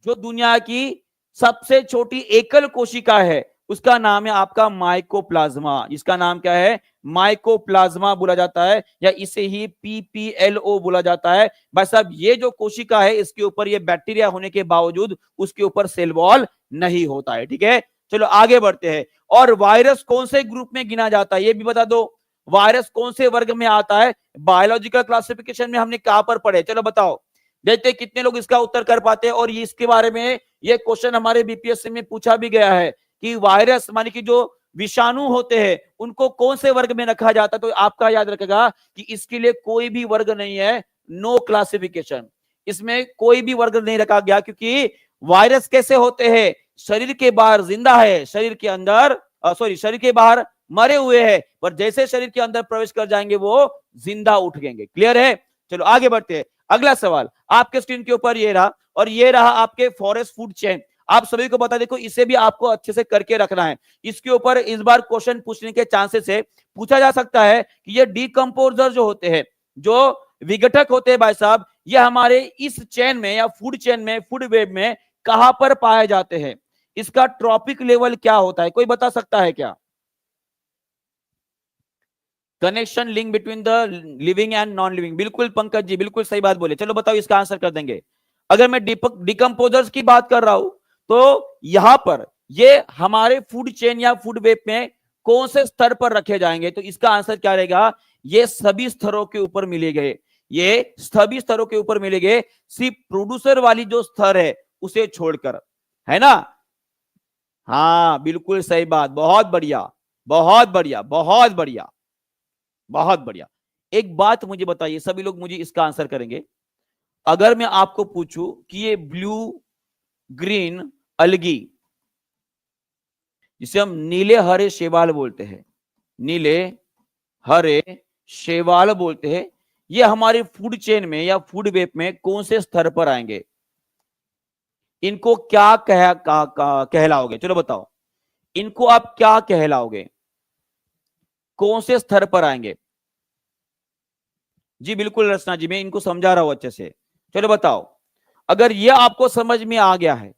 जो दुनिया की सबसे छोटी एकल कोशिका है, उसका नाम है आपका माइकोप्लाज्मा। इसका नाम क्या है? माइकोप्लाज्मा बोला जाता है, या इसे ही PPLO बोला जाता है। भाई साहब ये जो कोशिका है इसके ऊपर ये बैक्टीरिया होने के बावजूद उसके ऊपर सेल वॉल नहीं होता है। ठीक है, चलो आगे बढ़ते हैं। और वायरस कौन से ग्रुप में गिना जाता है ये भी बता दो। वायरस कौन से वर्ग में आता है? बायोलॉजिकल क्लासिफिकेशन में हमने कहां पर पढ़े? चलो बताओ, देखते कितने लोग इसका उत्तर कर पाते हैं। और ये इसके बारे में ये क्वेश्चन हमारे बीपीएससी में पूछा भी गया है कि वायरस माने कि जो विषाणु होते हैं उनको कौन से वर्ग में रखा जाता है। तो आपका याद रखेगा कि इसके लिए कोई भी वर्ग नहीं है, नो क्लासिफिकेशन। इसमें कोई भी वर्ग नहीं रखा गया, क्योंकि वायरस कैसे होते हैं? शरीर के बाहर जिंदा है, शरीर के अंदर शरीर के बाहर मरे हुए हैं, पर जैसे शरीर के अंदर प्रवेश कर जाएंगे वो जिंदा उठेंगे। क्लियर है? चलो आगे बढ़ते हैं। अगला सवाल आपके स्क्रीन के ऊपर ये रहा, और ये रहा आपके फॉरेस्ट फूड चेन। आप सभी को बता, देखो इसे भी आपको अच्छे से करके रखना है। इसके ऊपर इस बार क्वेश्चन पूछने के चांसेस है, पूछा जा सकता है कि ये डीकंपोजर जो होते हैं, जो विघटक होते हैं भाई साहब, ये हमारे इस चेन में या फूड चेन में, फूड वेब में कहां पर पाए जाते हैं? इसका ट्रॉपिक लेवल क्या होता है? कोई बता सकता है क्या? Connection link between the living and non living. बिल्कुल पंकज जी, बिल्कुल सही बात बोले। चलो बताओ, इसका आंसर कर देंगे। अगर मैं डिकम्पोजर्स की बात कर रहा हूं तो यहां पर ये हमारे फूड चेन या फूड वेब में कौन से स्तर पर रखे जाएंगे? तो इसका आंसर क्या रहेगा? ये सभी स्तरों के ऊपर मिलेंगे, ये सभी स्तरों के ऊपर मिलेंगे, सिर्फ प्रोड्यूसर वाली जो स्तर है उसे छोड़कर, है ना? हाँ बिल्कुल सही बात, बहुत बढ़िया बहुत बढ़िया बहुत बढ़िया बहुत बढ़िया। एक बात मुझे बताइए, सभी लोग मुझे इसका आंसर करेंगे। अगर मैं आपको पूछूं कि ये ब्लू ग्रीन अलगी, जिसे हम नीले हरे शैवाल बोलते हैं, नीले हरे शैवाल बोलते हैं, ये हमारे फूड चेन में या फूड वेब में कौन से स्तर पर आएंगे? इनको क्या कहलाओगे? चलो बताओ, इनको आप क्या कहलाओगे? कौन से स्तर पर आएंगे? जी बिल्कुल रचना जी, मैं इनको समझा रहा हूं अच्छे से। चलो बताओ, अगर ये आपको समझ में आ गया है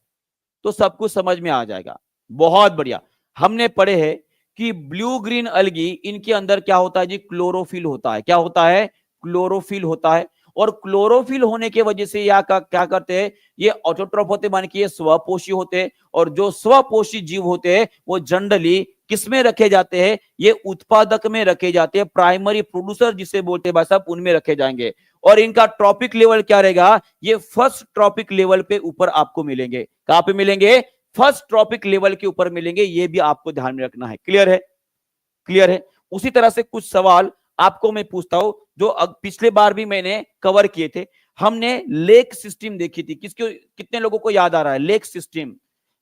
तो सब कुछ समझ में आ जाएगा। बहुत बढ़िया। हमने पढ़े हैं कि ब्लू ग्रीन अलगी, इनके अंदर क्या होता है जी? क्लोरोफिल होता है। क्या होता है? क्लोरोफिल होता है। और क्लोरोफिल होने की वजह से क्या करते हैं? ये ऑटोट्रॉफ होते, मान के ये स्वपोषी होते हैं। और जो स्वपोषी जीव होते हैं वो जनरली किसमें रखे जाते हैं? ये उत्पादक में रखे जाते हैं, प्राइमरी प्रोड्यूसर जिसे बोलते हैं भाई साहब, उनमें रखे जाएंगे। और इनका ट्रॉपिक लेवल क्या रहेगा? ये फर्स्ट ट्रॉपिक लेवल पे ऊपर आपको मिलेंगे। कहां पे मिलेंगे? फर्स्ट ट्रॉपिक लेवल के ऊपर मिलेंगे। ये भी आपको ध्यान में रखना है। क्लियर है? क्लियर है? उसी तरह से कुछ सवाल आपको मैं पूछता हूं जो पिछले बार भी मैंने कवर किए थे। हमने लेक सिस्टम देखी थी। कितने लोगों को याद आ रहा है लेक सिस्टम?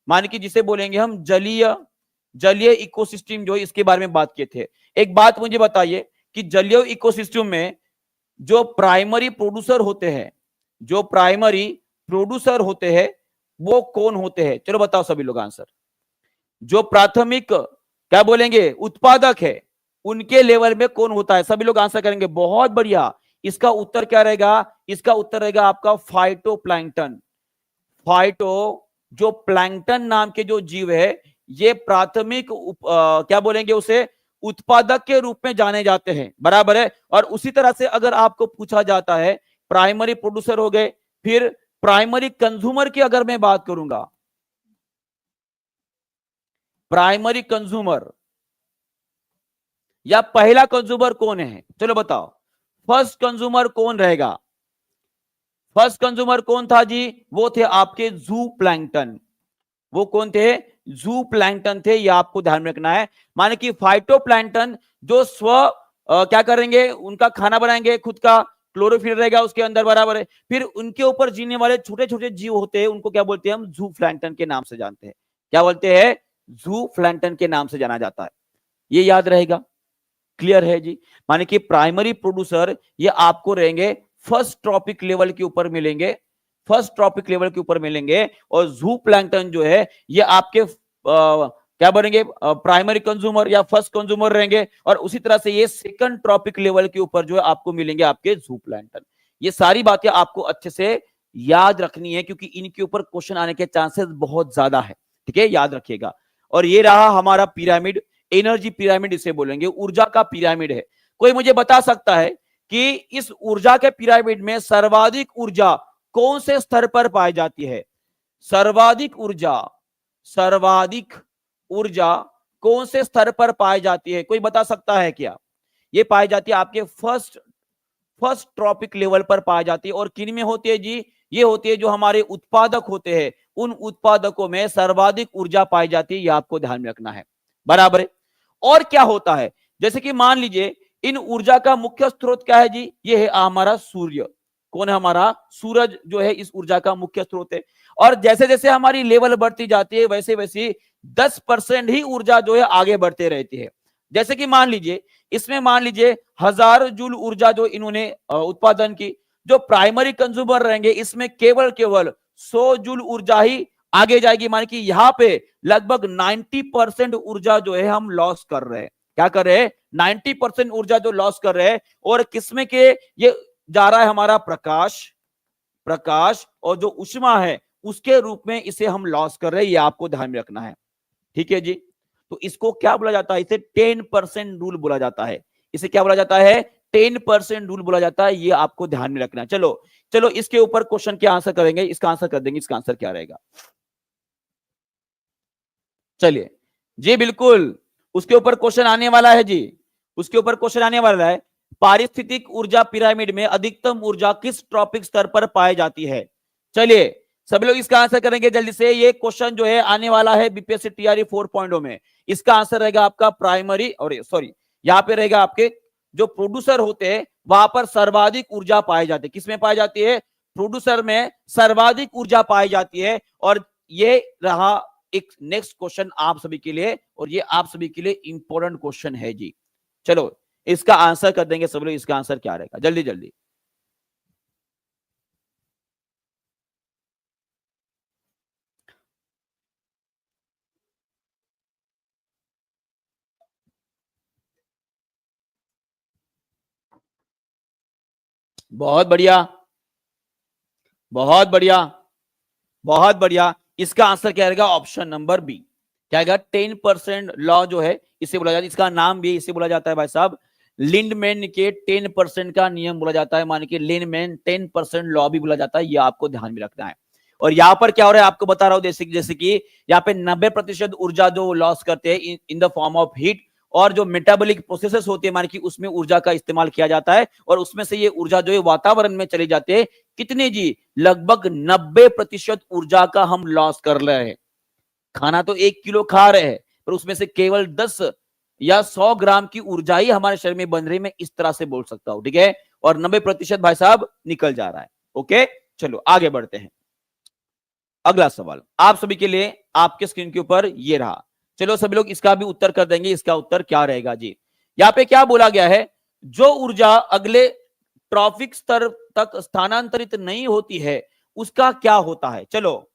मान कि जिसे बोलेंगे हम जलीय इकोसिस्टम, जो इसके बारे में बात किए थे। एक बात मुझे बताइए कि जलीय इकोसिस्टम में जो प्राइमरी प्रोड्यूसर होते हैं, जो प्राइमरी प्रोड्यूसर होते हैं वो कौन होते हैं? चलो बताओ सभी लोग आंसर। जो प्राथमिक क्या बोलेंगे उत्पादक है, उनके लेवल में कौन होता है? सभी लोग आंसर करेंगे। बहुत बढ़िया। इसका उत्तर क्या रहेगा? इसका उत्तर रहेगा आपका फाइटोप्लैंक्टन। जो प्लैंक्टन नाम के जो जीव है, ये प्राथमिक क्या बोलेंगे उसे, उत्पादक के रूप में जाने जाते हैं। बराबर है? और उसी तरह से अगर आपको पूछा जाता है, प्राइमरी प्रोड्यूसर हो गए, फिर प्राइमरी कंज्यूमर की अगर मैं बात करूंगा, प्राइमरी कंज्यूमर या पहला कंज्यूमर कौन है? चलो बताओ, फर्स्ट कंज्यूमर कौन रहेगा? फर्स्ट कंज्यूमर कौन था जी? वो थे आपके जू प्लैंक्टन। वो कौन थे? जू प्लैंक्टन थे। ये आपको ध्यान में रखना है। माने कि फाइटोप्लैंक्टन जो क्या करेंगे, उनका खाना बनाएंगे खुद का, क्लोरोफिल रहेगा उसके अंदर। बराबर है? फिर उनके ऊपर जीने वाले छोटे छोटे जीव होते हैं, उनको क्या बोलते हैं? हम जू प्लैंक्टन के नाम से जानते हैं। क्या बोलते हैं? जू प्लैंक्टन के नाम से जाना जाता है। ये याद रहेगा। क्लियर है जी? माने कि प्राइमरी प्रोड्यूसर ये आपको रहेंगे फर्स्ट ट्रॉपिक लेवल के ऊपर मिलेंगे, फर्स्ट ट्रॉपिक लेवल के ऊपर मिलेंगे। और जू प्लैंक्टन जो है ये आपके क्या बनेंगे? प्राइमरी कंज्यूमर या फर्स्ट कंज्यूमर रहेंगे। और उसी तरह से ये सेकंड ट्रॉपिक लेवल के ऊपर जो है आपको मिलेंगे आपके जू प्लैंक्टन। ये सारी बातें आपको अच्छे से याद रखनी है, क्योंकि इनके ऊपर क्वेश्चन आने के चांसेस बहुत ज्यादा है। ठीक है, याद रखिएगा। और ये रहा हमारा पिरामिड, एनर्जी पिरामिड इसे बोलेंगे, ऊर्जा का पिरामिड है। कोई मुझे बता सकता है कि इस ऊर्जा के पिरामिड में सर्वाधिक ऊर्जा कौन से स्तर पर पाई जाती है? सर्वाधिक ऊर्जा कौन से स्तर पर पाई जाती है? कोई बता सकता है क्या? ये पाई जाती है आपके फर्स्ट ट्रॉपिक लेवल पर पाई जाती है। और किन में होती है जी? ये होती है जो हमारे उत्पादक होते हैं, उन उत्पादकों में सर्वाधिक ऊर्जा पाई जाती है। ये आपको ध्यान में रखना है, बराबर है। और क्या होता है, जैसे कि मान लीजिए इन ऊर्जा का मुख्य स्रोत क्या है जी? ये है हमारा सूर्य। कौन है? हमारा सूरज जो है इस ऊर्जा का मुख्य स्रोत है। और जैसे जैसे हमारी लेवल बढ़ती जाती है वैसे वैसे 10% ही ऊर्जा जो है आगे बढ़ते रहती है। जैसे कि मान लीजिए इसमें 1000 जूल ऊर्जा जो इन्होंने उत्पादन की, जो प्राइमरी कंज्यूमर रहेंगे इसमें केवल 100 जूल ऊर्जा ही आगे जाएगी। मान कि यहां पे लगभग 90% ऊर्जा जो है हम लॉस कर रहे हैं। क्या कर रहे हैं? 90% ऊर्जा जो लॉस कर रहे हैं। और किसमें के ये जा रहा है? हमारा प्रकाश और जो ऊष्मा है उसके रूप में इसे हम लॉस कर रहे हैं। ये आपको ध्यान में रखना है, ठीक है जी। तो इसको क्या बोला जाता है? इसे 10% रूल बोला जाता है। इसे क्या बोला जाता है? 10% रूल बोला जाता है। ये आपको ध्यान में रखना है। चलो इसके ऊपर क्वेश्चन क्या आंसर करेंगे? इसका आंसर कर देंगे। इसका आंसर क्या रहेगा? चलिए जी, बिल्कुल उसके ऊपर क्वेश्चन आने वाला है जी। उसके ऊपर क्वेश्चन आने वाला है। पारिस्थितिक ऊर्जा पिरामिड में अधिकतम ऊर्जा किस ट्रॉपिक स्तर पर पाई जाती है? चलिए सभी लोग इसका आंसर करेंगे जल्दी से। ये क्वेश्चन जो है आने वाला है बीपीएससी टीआरई 4.0 में। इसका आंसर रहेगा आपका प्राइमरी, और सॉरी यहां पे रहेगा आपके जो प्रोड्यूसर होते हैं वहां पर सर्वाधिक ऊर्जा पाई जाती है। किसमें पाई जाती है? प्रोड्यूसर में सर्वाधिक ऊर्जा पाई जाती है। और ये रहा एक नेक्स्ट क्वेश्चन आप सभी के लिए, और ये आप सभी के लिए इंपॉर्टेंट क्वेश्चन है जी। चलो इसका आंसर कर देंगे सब लोग। इसका आंसर क्या रहेगा? जल्दी जल्दी। बहुत बढ़िया, बहुत बढ़िया, बहुत बढ़िया। इसका आंसर क्या रहेगा? Option number B. क्या आएगा? 10% लॉ जो है इसे बोला जाता है, इसका नाम भी इसे बोला जाता है भाई साहब, लिंडमैन के 10% का नियम बोला जाता है। मान के लिंडमैन 10% लॉ भी बोला जाता है। ये आपको ध्यान में रखना है। और यहां पर क्या हो रहा है आपको बता रहा हूं, जैसे कि यहाँ पे 90% ऊर्जा जो लॉस करते हैं in the form of heat, और जो मेटाबॉलिक प्रोसेसेस होते हैं मान की उसमें ऊर्जा का इस्तेमाल किया जाता है। और उसमें से ये ऊर्जा जो है वातावरण में चली जाती है। कितने जी? लगभग 90% ऊर्जा का हम लॉस कर रहे हैं। खाना तो 1 किलो खा रहे हैं पर उसमें से केवल 10 या 100 ग्राम की ऊर्जा ही हमारे शरीर में बन रही है। मैं इस तरह से बोल सकता हूं, ठीक है। और 90% भाई साहब निकल जा रहा है। ओके, चलो आगे बढ़ते हैं। अगला सवाल आप सभी के लिए आपके स्क्रीन के ऊपर ये रहा। चलो सभी लोग इसका भी उत्तर कर देंगे। इसका उत्तर क्या रहेगा जी? यहाँ पे क्या बोला गया है? जो ऊर्जा अगले ट्रॉफिक स्तर तक स्थानांतरित नहीं होती है उसका क्या होता है? चलो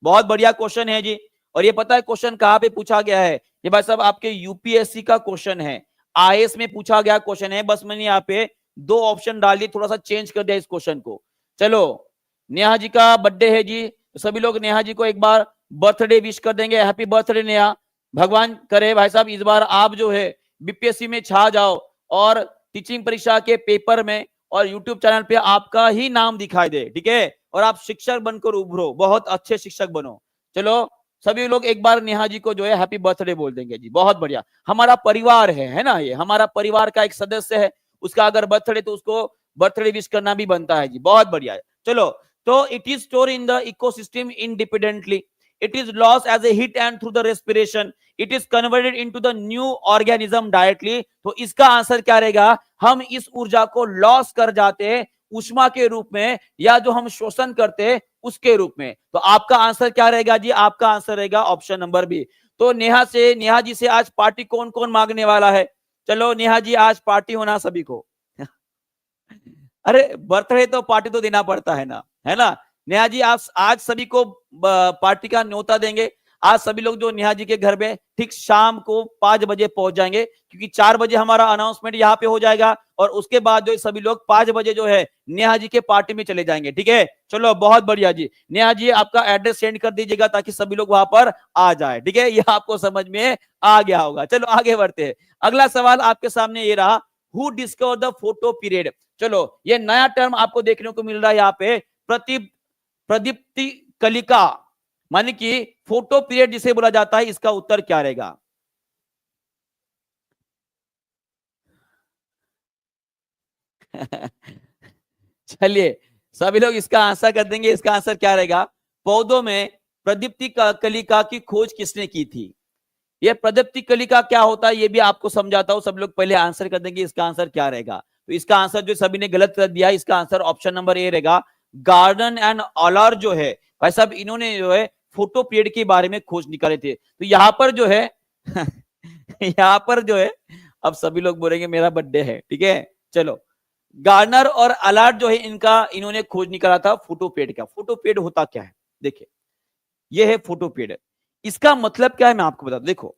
बहुत बढ़िया क्वेश्चन है जी। और ये पता है क्वेश्चन कहां पे पूछा गया है? ये भाई साहब आपके यूपीएससी का क्वेश्चन है, आईएएस में पूछा गया क्वेश्चन है। बस मैंने यहाँ पे 2 ऑप्शन डाल दिए, थोड़ा सा चेंज कर दिया इस क्वेश्चन को। चलो नेहा जी का बर्थडे है जी, सभी लोग नेहा जी को एक बार बर्थडे विश कर देंगे। Happy birthday Neha. भगवान करे भाई साहब इस बार आप जो है बीपीएससी में छा जाओ और टीचिंग परीक्षा के पेपर में और यूट्यूब चैनल पे आपका ही नाम दिखाई दे, ठीक है। और आप शिक्षक बनकर उभरो, बहुत अच्छे शिक्षक बनो। चलो सभी लोग एक बार नेहा जी को जो है हैप्पी बर्थडे बोल देंगे जी। बहुत बढ़िया, हमारा परिवार है ना, ये हमारा परिवार का एक सदस्य है। उसका अगर बर्थडे तो उसको बर्थडे विश करना भी बनता है जी। बहुत बढ़िया है। चलो तो it is store in the ecosystem independently, it is lost as a heat and through the respiration, it is converted into the new organism directly। तो इसका आंसर क्या रहेगा? हम इस ऊर्जा को लॉस कर जाते हैं ऊष्मा के रूप में, या जो हम शोषण करते हैं उसके रूप में। तो आपका आंसर क्या रहेगा जी? आपका आंसर रहेगा ऑप्शन नंबर बी। तो नेहा जी से आज पार्टी कौन कौन मांगने वाला है? चलो नेहा जी आज पार्टी होना सभी को। अरे बर्थडे तो पार्टी तो देना पड़ता है ना, है ना। नेहा जी आप आज सभी को पार्टी का न्योता देंगे। आज सभी लोग जो नेहा जी के घर में ठीक शाम को 5 बजे पहुंच जाएंगे, क्योंकि 4 बजे हमारा अनाउंसमेंट यहाँ पे हो जाएगा और उसके बाद जो सभी लोग 5 बजे जो है नेहा जी के पार्टी में चले जाएंगे। ठीक है, चलो बहुत बढ़िया जी। नेहा जी आपका एड्रेस सेंड कर दीजिएगा ताकि सभी लोग वहां पर आ जाए। ठीक है, यह आपको समझ में आ गया होगा। चलो आगे बढ़ते हैं। अगला सवाल आपके सामने ये रहा, who discover the photo period. चलो ये नया टर्म आपको देखने को मिल रहा है यहाँ पे, प्रदीप्ति कलिका, माने कि फोटो पीरियड जिसे बोला जाता है, इसका उत्तर क्या रहेगा? चलिए सभी लोग इसका आंसर कर देंगे। इसका आंसर क्या रहेगा? पौधों में प्रदीप्ति कलिका की खोज किसने की थी? ये प्रदीप्ति कलिका क्या होता है ये भी आपको समझाता हूं। सब लोग पहले आंसर कर देंगे इसका आंसर क्या रहेगा। तो इसका आंसर जो सभी ने गलत कर दिया, इसका आंसर ऑप्शन नंबर ए रहेगा। गार्डन एंड ऑलर जो है भाई साहब, इन्होंने जो है फोटो पीरियड के बारे में खोज निकाले थे। तो यहां पर जो है यहां पर जो है, अब सभी लोग बोलेंगे मेरा बर्थडे है। ठीक है, चलो गार्नर और अलार्ड जो है इन्होंने खोज निकाला था फोटो पीरियड का। फोटो पीरियड होता क्या है देखिए, ये है फोटो पीरियड। इसका मतलब क्या है मैं आपको बता दूं। देखो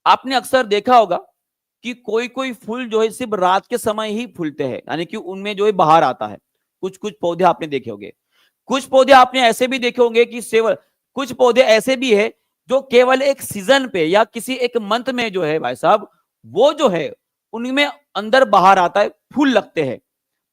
आपने अक्सर देखा होगा कि कोई कोई फूल जो है सिर्फ रात के समय ही फूलते हैं, यानी कि उनमें जो है बाहर आता है। कुछ कुछ पौधे आपने देखे होंगे, कुछ पौधे आपने ऐसे भी देखे होंगे कि कुछ पौधे ऐसे भी है जो केवल एक सीजन पे या किसी एक मंथ में जो है भाई साहब, वो जो है उनमें अंदर बाहर आता है, फूल लगते हैं।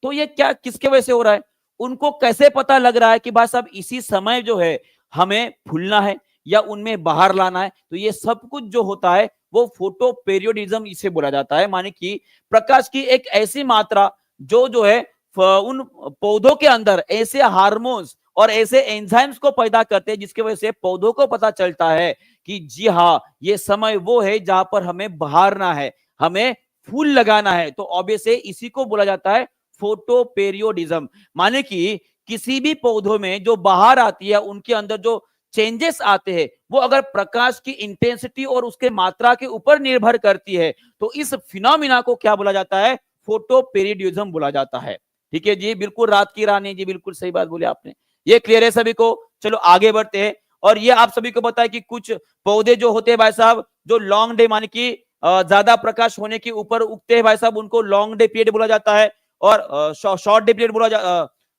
तो ये क्या किसके वजह से हो रहा है? उनको कैसे पता लग रहा है कि भाई साहब इसी समय जो है हमें फूलना है या उनमें बाहर लाना है? तो ये सब कुछ जो होता है वो फोटो पेरियोडिज्म इसे बोला जाता है, माने कि प्रकाश की एक ऐसी मात्रा जो है उन पौधों के अंदर ऐसे हार्मोन्स और ऐसे एंजाइम्स को पैदा करते हैं जिसकी वजह से पौधों को पता चलता है कि जी हाँ ये समय वो है जहां पर हमें बहारना है, हमें फूल लगाना है। तो ऑब्वियसली इसी को बोला जाता है फोटो पेरियोडिज्म। माने कि किसी भी पौधों में जो बाहर आती है उनके अंदर जो चेंजेस आते हैं वो अगर प्रकाश की इंटेंसिटी और उसके मात्रा के ऊपर निर्भर करती है, तो इस फिनोमिना को क्या बोला जाता है? फोटो पेरियोडिज्म बोला जाता है। ठीक है जी, बिल्कुल रात की रानी जी, बिल्कुल सही बात बोले आपने। ये क्लियर है सभी को? चलो आगे बढ़ते हैं। और ये आप सभी को पता है कि कुछ पौधे जो होते हैं भाई साहब, जो लॉन्ग डे माने कि ज्यादा प्रकाश होने के ऊपर उगते हैं भाई साहब, उनको लॉन्ग डे पीरियड बोला जाता है। और शॉर्ट डे पीरियड बोला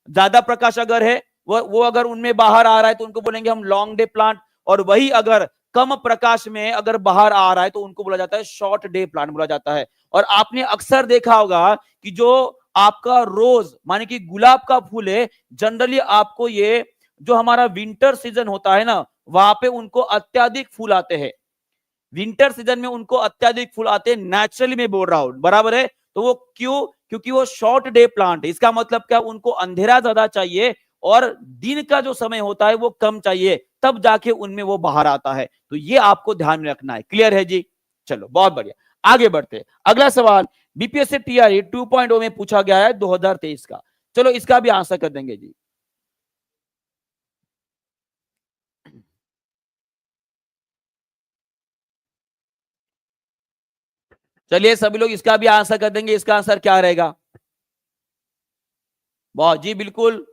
ज्यादा प्रकाश अगर है वो अगर उनमें बाहर आ रहा है तो उनको बोलेंगे हम लॉन्ग डे प्लांट। और वही अगर कम प्रकाश में अगर बाहर आ रहा है तो उनको बोला जाता है शॉर्ट डे प्लांट बोला जाता है। और आपने अक्सर देखा होगा कि जो आपका रोज माने कि गुलाब का फूल है, जनरली आपको ये जो हमारा विंटर सीजन होता है ना, वहां पे उनको अत्याधिक फूल आते हैं। विंटर सीजन में उनको अत्याधिक फूल आते हैं, नेचुरली मैं बोल रहा हूं, बराबर है? तो वो क्यों? क्योंकि वो शॉर्ट डे प्लांट है। इसका मतलब क्या? उनको अंधेरा ज्यादा चाहिए और दिन का जो समय होता है वो कम चाहिए, तब जाके उनमें वो बाहर आता है। तो ये आपको ध्यान में रखना है। क्लियर है जी? चलो बहुत बढ़िया, आगे बढ़ते हैं। अगला सवाल बीपीएससी टीआरई 2.0 में पूछा गया है 2023 का। चलो इसका भी आंसर कर देंगे जी। चलिए सभी लोग इसका भी आंसर कर देंगे। इसका आंसर क्या रहेगा? बहुत जी, बिल्कुल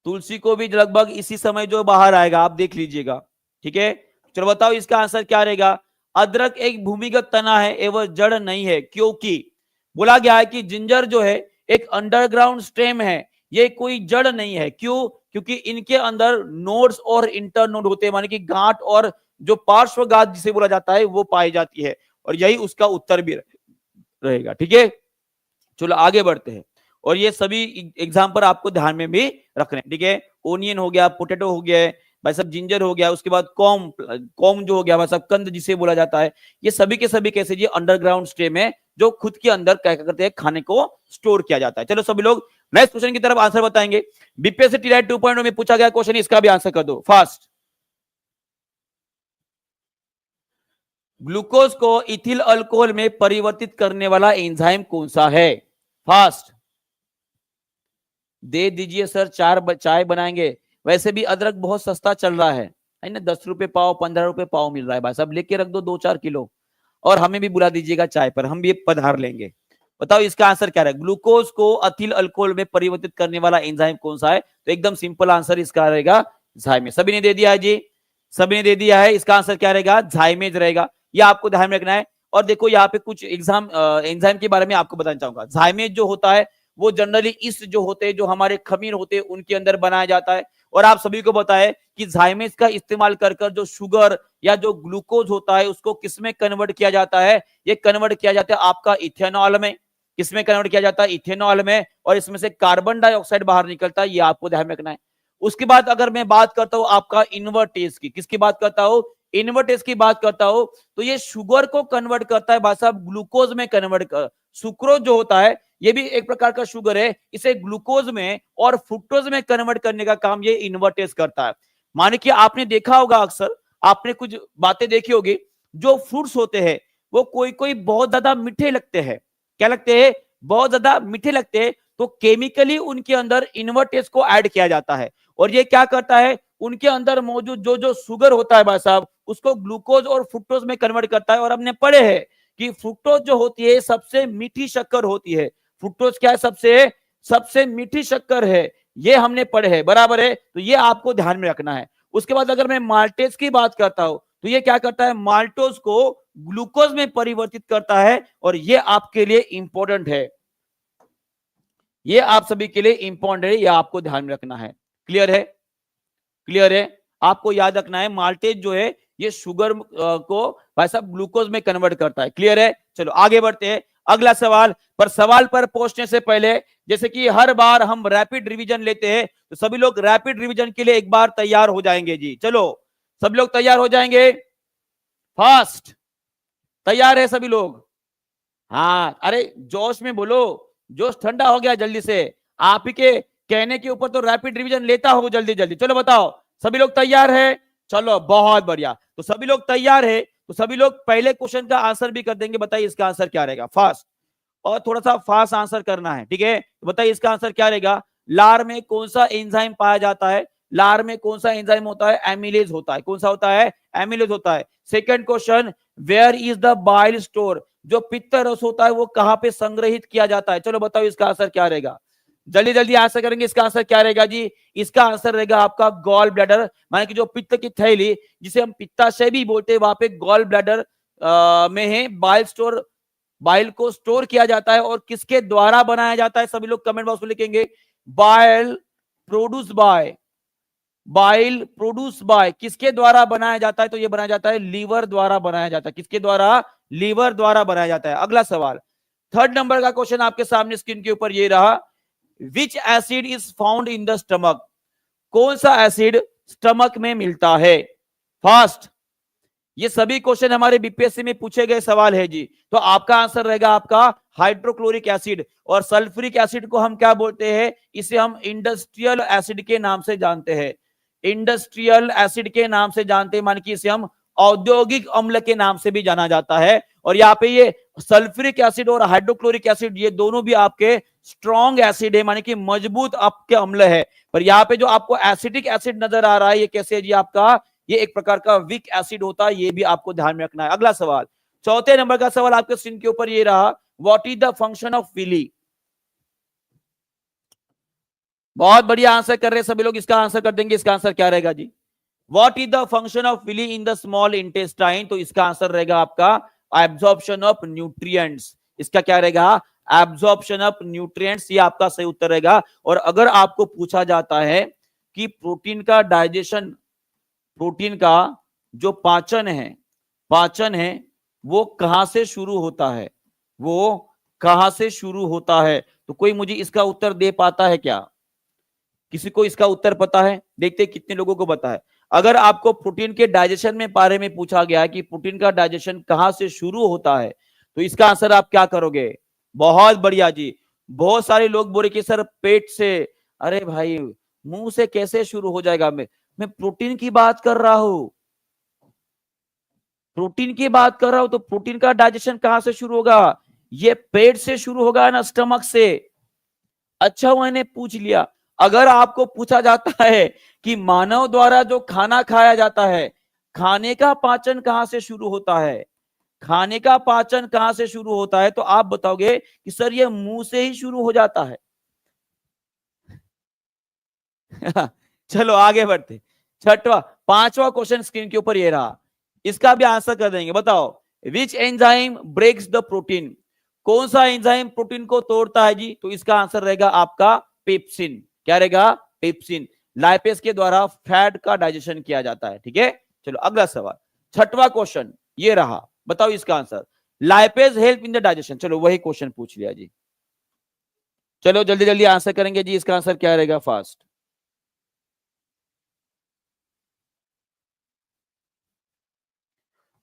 तुलसी को भी लगभग इसी समय जो बाहर आएगा, आप देख लीजिएगा। ठीक है, चलो बताओ इसका आंसर क्या रहेगा? अदरक एक भूमिगत तना है एवं जड़ नहीं है, क्योंकि बोला गया है कि जिंजर जो है एक अंडरग्राउंड स्टेम है, ये कोई जड़ नहीं है। क्यों? क्योंकि इनके अंदर नोड्स और इंटरनोड होते हैं, माने कि गांठ और जो पार्श्व गांठ जिसे बोला जाता है वो पाई जाती है। और यही उसका उत्तर भी रहेगा। ठीक है, चलो आगे बढ़ते हैं। और ये सभी एग्जाम्पल आपको ध्यान में भी रखने। ठीक है, ओनियन हो गया, पोटैटो हो गया भाई साहब, जिंजर हो गया, उसके बाद कॉम जो हो गया भाई साहब, कंद जिसे बोला जाता है। ये सभी के सभी कैसे जी अंडरग्राउंड स्टेम है जो खुद के अंदर क्या करते हैं, खाने को स्टोर किया जाता है। चलो सभी लोग नेक्स्ट क्वेश्चन की तरफ आंसर बताएंगे। बीपीएससी टीआरई 2.0 में पूछा गया क्वेश्चन, इसका भी आंसर कर दो फास्ट। ग्लूकोज को इथिल अल्कोहल में परिवर्तित करने वाला एंजाइम कौन सा है? फास्ट दे दीजिए सर, चाय बनाएंगे। वैसे भी अदरक बहुत सस्ता चल रहा है ना, 10 रुपए पाव, 15 रुपए पाव मिल रहा है भाई साहब, लेके रख दो 2-4 किलो और हमें भी बुला दीजिएगा चाय पर, हम भी पधार लेंगे। बताओ इसका आंसर क्या है? ग्लूकोज को अथिल अल्कोहल में परिवर्तित करने वाला एंजाइम कौन सा है? तो एकदम सिंपल आंसर इसका रहेगा जाइमे। सभी ने दे दिया है जी, सभी ने दे दिया है, इसका आंसर क्या रहेगा? जाइमेज रहेगा। ये आपको ध्यान में रखना है। और देखो यहाँ पे कुछ एंजाइम के बारे में आपको बताना चाहूंगा। जाइमेज जो होता है वो जनरली इस जो होते हैं, जो हमारे खमीर होते हैं, उनके अंदर बनाया जाता है। और आप सभी को पता है कि जाइमेज का इस्तेमाल कर जो शुगर या जो ग्लूकोज होता है उसको किसमें कन्वर्ट किया जाता है? ये कन्वर्ट किया जाता है आपका इथेनॉल में। किसमें कन्वर्ट किया जाता है? इथेनॉल में। और इसमें से कार्बन डाइऑक्साइड बाहर निकलता है, ये आपको ध्यान में रखना है। उसके बाद अगर मैं बात करता हूं आपका इन्वर्टेज की, किसकी बात करता हूं? इन्वर्टेज की बात करता हूं, तो ये शुगर को कन्वर्ट करता है भाई साहब ग्लूकोज में कन्वर्ट कर। सुक्रोज जो होता है ये भी एक प्रकार का शुगर है, इसे ग्लूकोज में और फ्रुक्टोज में कन्वर्ट करने का काम ये इन्वर्टेज करता है। माने कि आपने देखा होगा, अक्सर आपने कुछ बातें देखी होगी, जो फ्रूट्स होते हैं वो कोई कोई बहुत ज्यादा मीठे लगते हैं। क्या लगते हैं? बहुत ज्यादा मीठे लगते हैं। तो केमिकली उनके अंदर इन्वर्टेज को ऐड किया जाता है, और ये क्या करता है? उनके अंदर मौजूद जो जो शुगर होता है भाई साहब, उसको ग्लूकोज और फ्रुक्टोज में कन्वर्ट करता है। और हमने पढ़े हैं कि फ्रुक्टोज जो होती है सबसे मीठी शक्कर होती है। फ्रुक्टोज क्या है? सबसे सबसे मीठी शक्कर है, ये हमने पढ़े हैं, बराबर है। तो ये आपको ध्यान में रखना है। उसके बाद अगर मैं माल्टेज की बात करता हूं, तो ये क्या करता है? माल्टोज को ग्लूकोज में परिवर्तित करता है, और ये आपके लिए इंपॉर्टेंट है। ये आप सभी के लिए इंपॉर्टेंट है, ये आपको ध्यान में रखना है। क्लियर है? क्लियर है? आपको याद रखना है माल्टेज जो है ये शुगर को भाई साहब ग्लूकोज में कन्वर्ट करता है। क्लियर है? चलो आगे बढ़ते हैं अगला सवाल पर। सवाल पर पहुंचने से पहले, जैसे कि हर बार हम रैपिड रिवीजन लेते हैं, तो सभी लोग रैपिड रिवीजन के लिए एक बार तैयार हो जाएंगे जी। चलो सभी लोग तैयार हो जाएंगे? फास्ट तैयार है सभी लोग? हाँ, अरे जोश में बोलो, जोश ठंडा हो गया जल्दी से। आप ही के कहने के ऊपर तो रैपिड रिवीजन लेता हो जल्दी जल्दी। चलो बताओ, सभी लोग तैयार है? चलो बहुत बढ़िया। तो सभी लोग तैयार है, तो सभी लोग पहले क्वेश्चन का आंसर भी कर देंगे। बताइए इसका आंसर क्या रहेगा? फास्ट, और थोड़ा सा फास्ट आंसर करना है, ठीक है? तो बताइए इसका आंसर क्या रहेगा? लार में कौन सा एंजाइम पाया जाता है? लार में कौन सा एंजाइम होता है? एमिलेज होता है। कौन सा होता है? एमिलेज होता है। Second question, where is the bile store? जो पित्त रस होता है वो कहां पे संग्रहित किया जाता है? चलो बताओ इसका आंसर क्या रहेगा? जल्दी जल्दी आंसर करेंगे। इसका आंसर क्या रहेगा जी? इसका आंसर रहेगा आपका गॉल ब्लैडर। माने कि जो पित्त की थैली, जिसे हम पित्ताशय भी बोलते हैं, वहां पे गॉल ब्लैडर में है बाइल स्टोर। बाइल को स्टोर किया जाता है, और किसके द्वारा बनाया जाता है? सभी लोग कमेंट बॉक्स में लिखेंगे bile produce by. Bile produce by किसके द्वारा बनाया जाता है? तो ये बनाया जाता है लीवर द्वारा बनाया जाता है। किसके द्वारा? लीवर द्वारा बनाया जाता है। अगला सवाल, थर्ड नंबर का क्वेश्चन आपके सामने स्क्रीन के ऊपर ये रहा। विच acid is found in the stomach? कौन सा एसिड स्टमक में मिलता है? फास्ट, ये सभी क्वेश्चन हमारे बीपीएससी में पूछे गए सवाल है जी। तो आपका आंसर रहेगा आपका हाइड्रोक्लोरिक एसिड। और सल्फ्यूरिक एसिड को हम क्या बोलते हैं? इसे हम इंडस्ट्रियल एसिड के नाम से जानते हैं। इंडस्ट्रियल एसिड के नाम से जानते हैं, मान कि इसे हम औद्योगिक अम्ल के नाम से भी जाना जाता है। और यहाँ पे ये सल्फ्यूरिक एसिड और हाइड्रोक्लोरिक एसिड ये दोनों भी आपके स्ट्रॉन्ग एसिड है, माने कि मजबूत आपके अम्ल है। पर यहाँ पे जो आपको एसिडिक एसिड नजर आ रहा है, ये कैसे है जी? आपका ये एक प्रकार का वीक एसिड होता है, ये भी आपको ध्यान में रखना है। अगला सवाल, चौथे नंबर का सवाल आपके स्क्रीन के ऊपर ये रहा। What is the function of villi? बहुत बढ़िया आंसर कर रहे हैं सभी लोग, इसका आंसर कर देंगे। इसका आंसर क्या रहेगा जी? What is the function of villi in the small intestine? तो इसका आंसर रहेगा आपका एब्जॉर्प्शन ऑफ न्यूट्रिएंट्स। इसका क्या रहेगा? एब्जॉर्प्शन ऑफ न्यूट्रिएंट्स, ये आपका सही उत्तर रहेगा। और अगर आपको पूछा जाता है कि प्रोटीन का डाइजेशन, प्रोटीन का जो पाचन है वो कहां से शुरू होता है? वो कहां से शुरू होता है? तो कोई मुझे इसका उत्तर दे पाता है क्या? किसी को इसका उत्तर पता है? देखते कितने लोगों को पता है। अगर आपको प्रोटीन के डाइजेशन में बारे में पूछा गया है कि प्रोटीन का डाइजेशन कहां से शुरू होता है, तो इसका आंसर आप क्या करोगे? बहुत बढ़िया जी। बहुत सारे लोग बोले कि सर पेट से। अरे भाई, मुंह से कैसे शुरू हो जाएगा? मैं प्रोटीन की बात कर रहा हूं, प्रोटीन की बात कर रहा हूं। तो प्रोटीन का डाइजेशन कहां से शुरू होगा? ये पेट से शुरू होगा ना, स्टमक से। अच्छा मैंने पूछ लिया। अगर आपको पूछा जाता है कि मानव द्वारा जो खाना खाया जाता है, खाने का पाचन कहां से शुरू होता है? खाने का पाचन कहां से शुरू होता है? तो आप बताओगे कि सर ये मुंह से ही शुरू हो जाता है। चलो आगे बढ़ते, छठवा, पांचवा क्वेश्चन स्क्रीन के ऊपर ये रहा, इसका भी आंसर कर देंगे। बताओ, which enzyme breaks the protein, कौन सा एंजाइम प्रोटीन को तोड़ता है जी? तो इसका आंसर रहेगा आपका पेप्सिन। क्या रहेगा? पेप्सिन। लाइपेज के द्वारा फैट का डाइजेशन किया जाता है। ठीक है, चलो अगला सवाल, छठवां क्वेश्चन ये रहा, बताओ इसका answer. Lipase help in the digestion, चलो वही क्वेश्चन पूछ लिया जी। चलो जल्दी जल्दी आंसर करेंगे जी, इसका आंसर क्या रहेगा? फास्ट,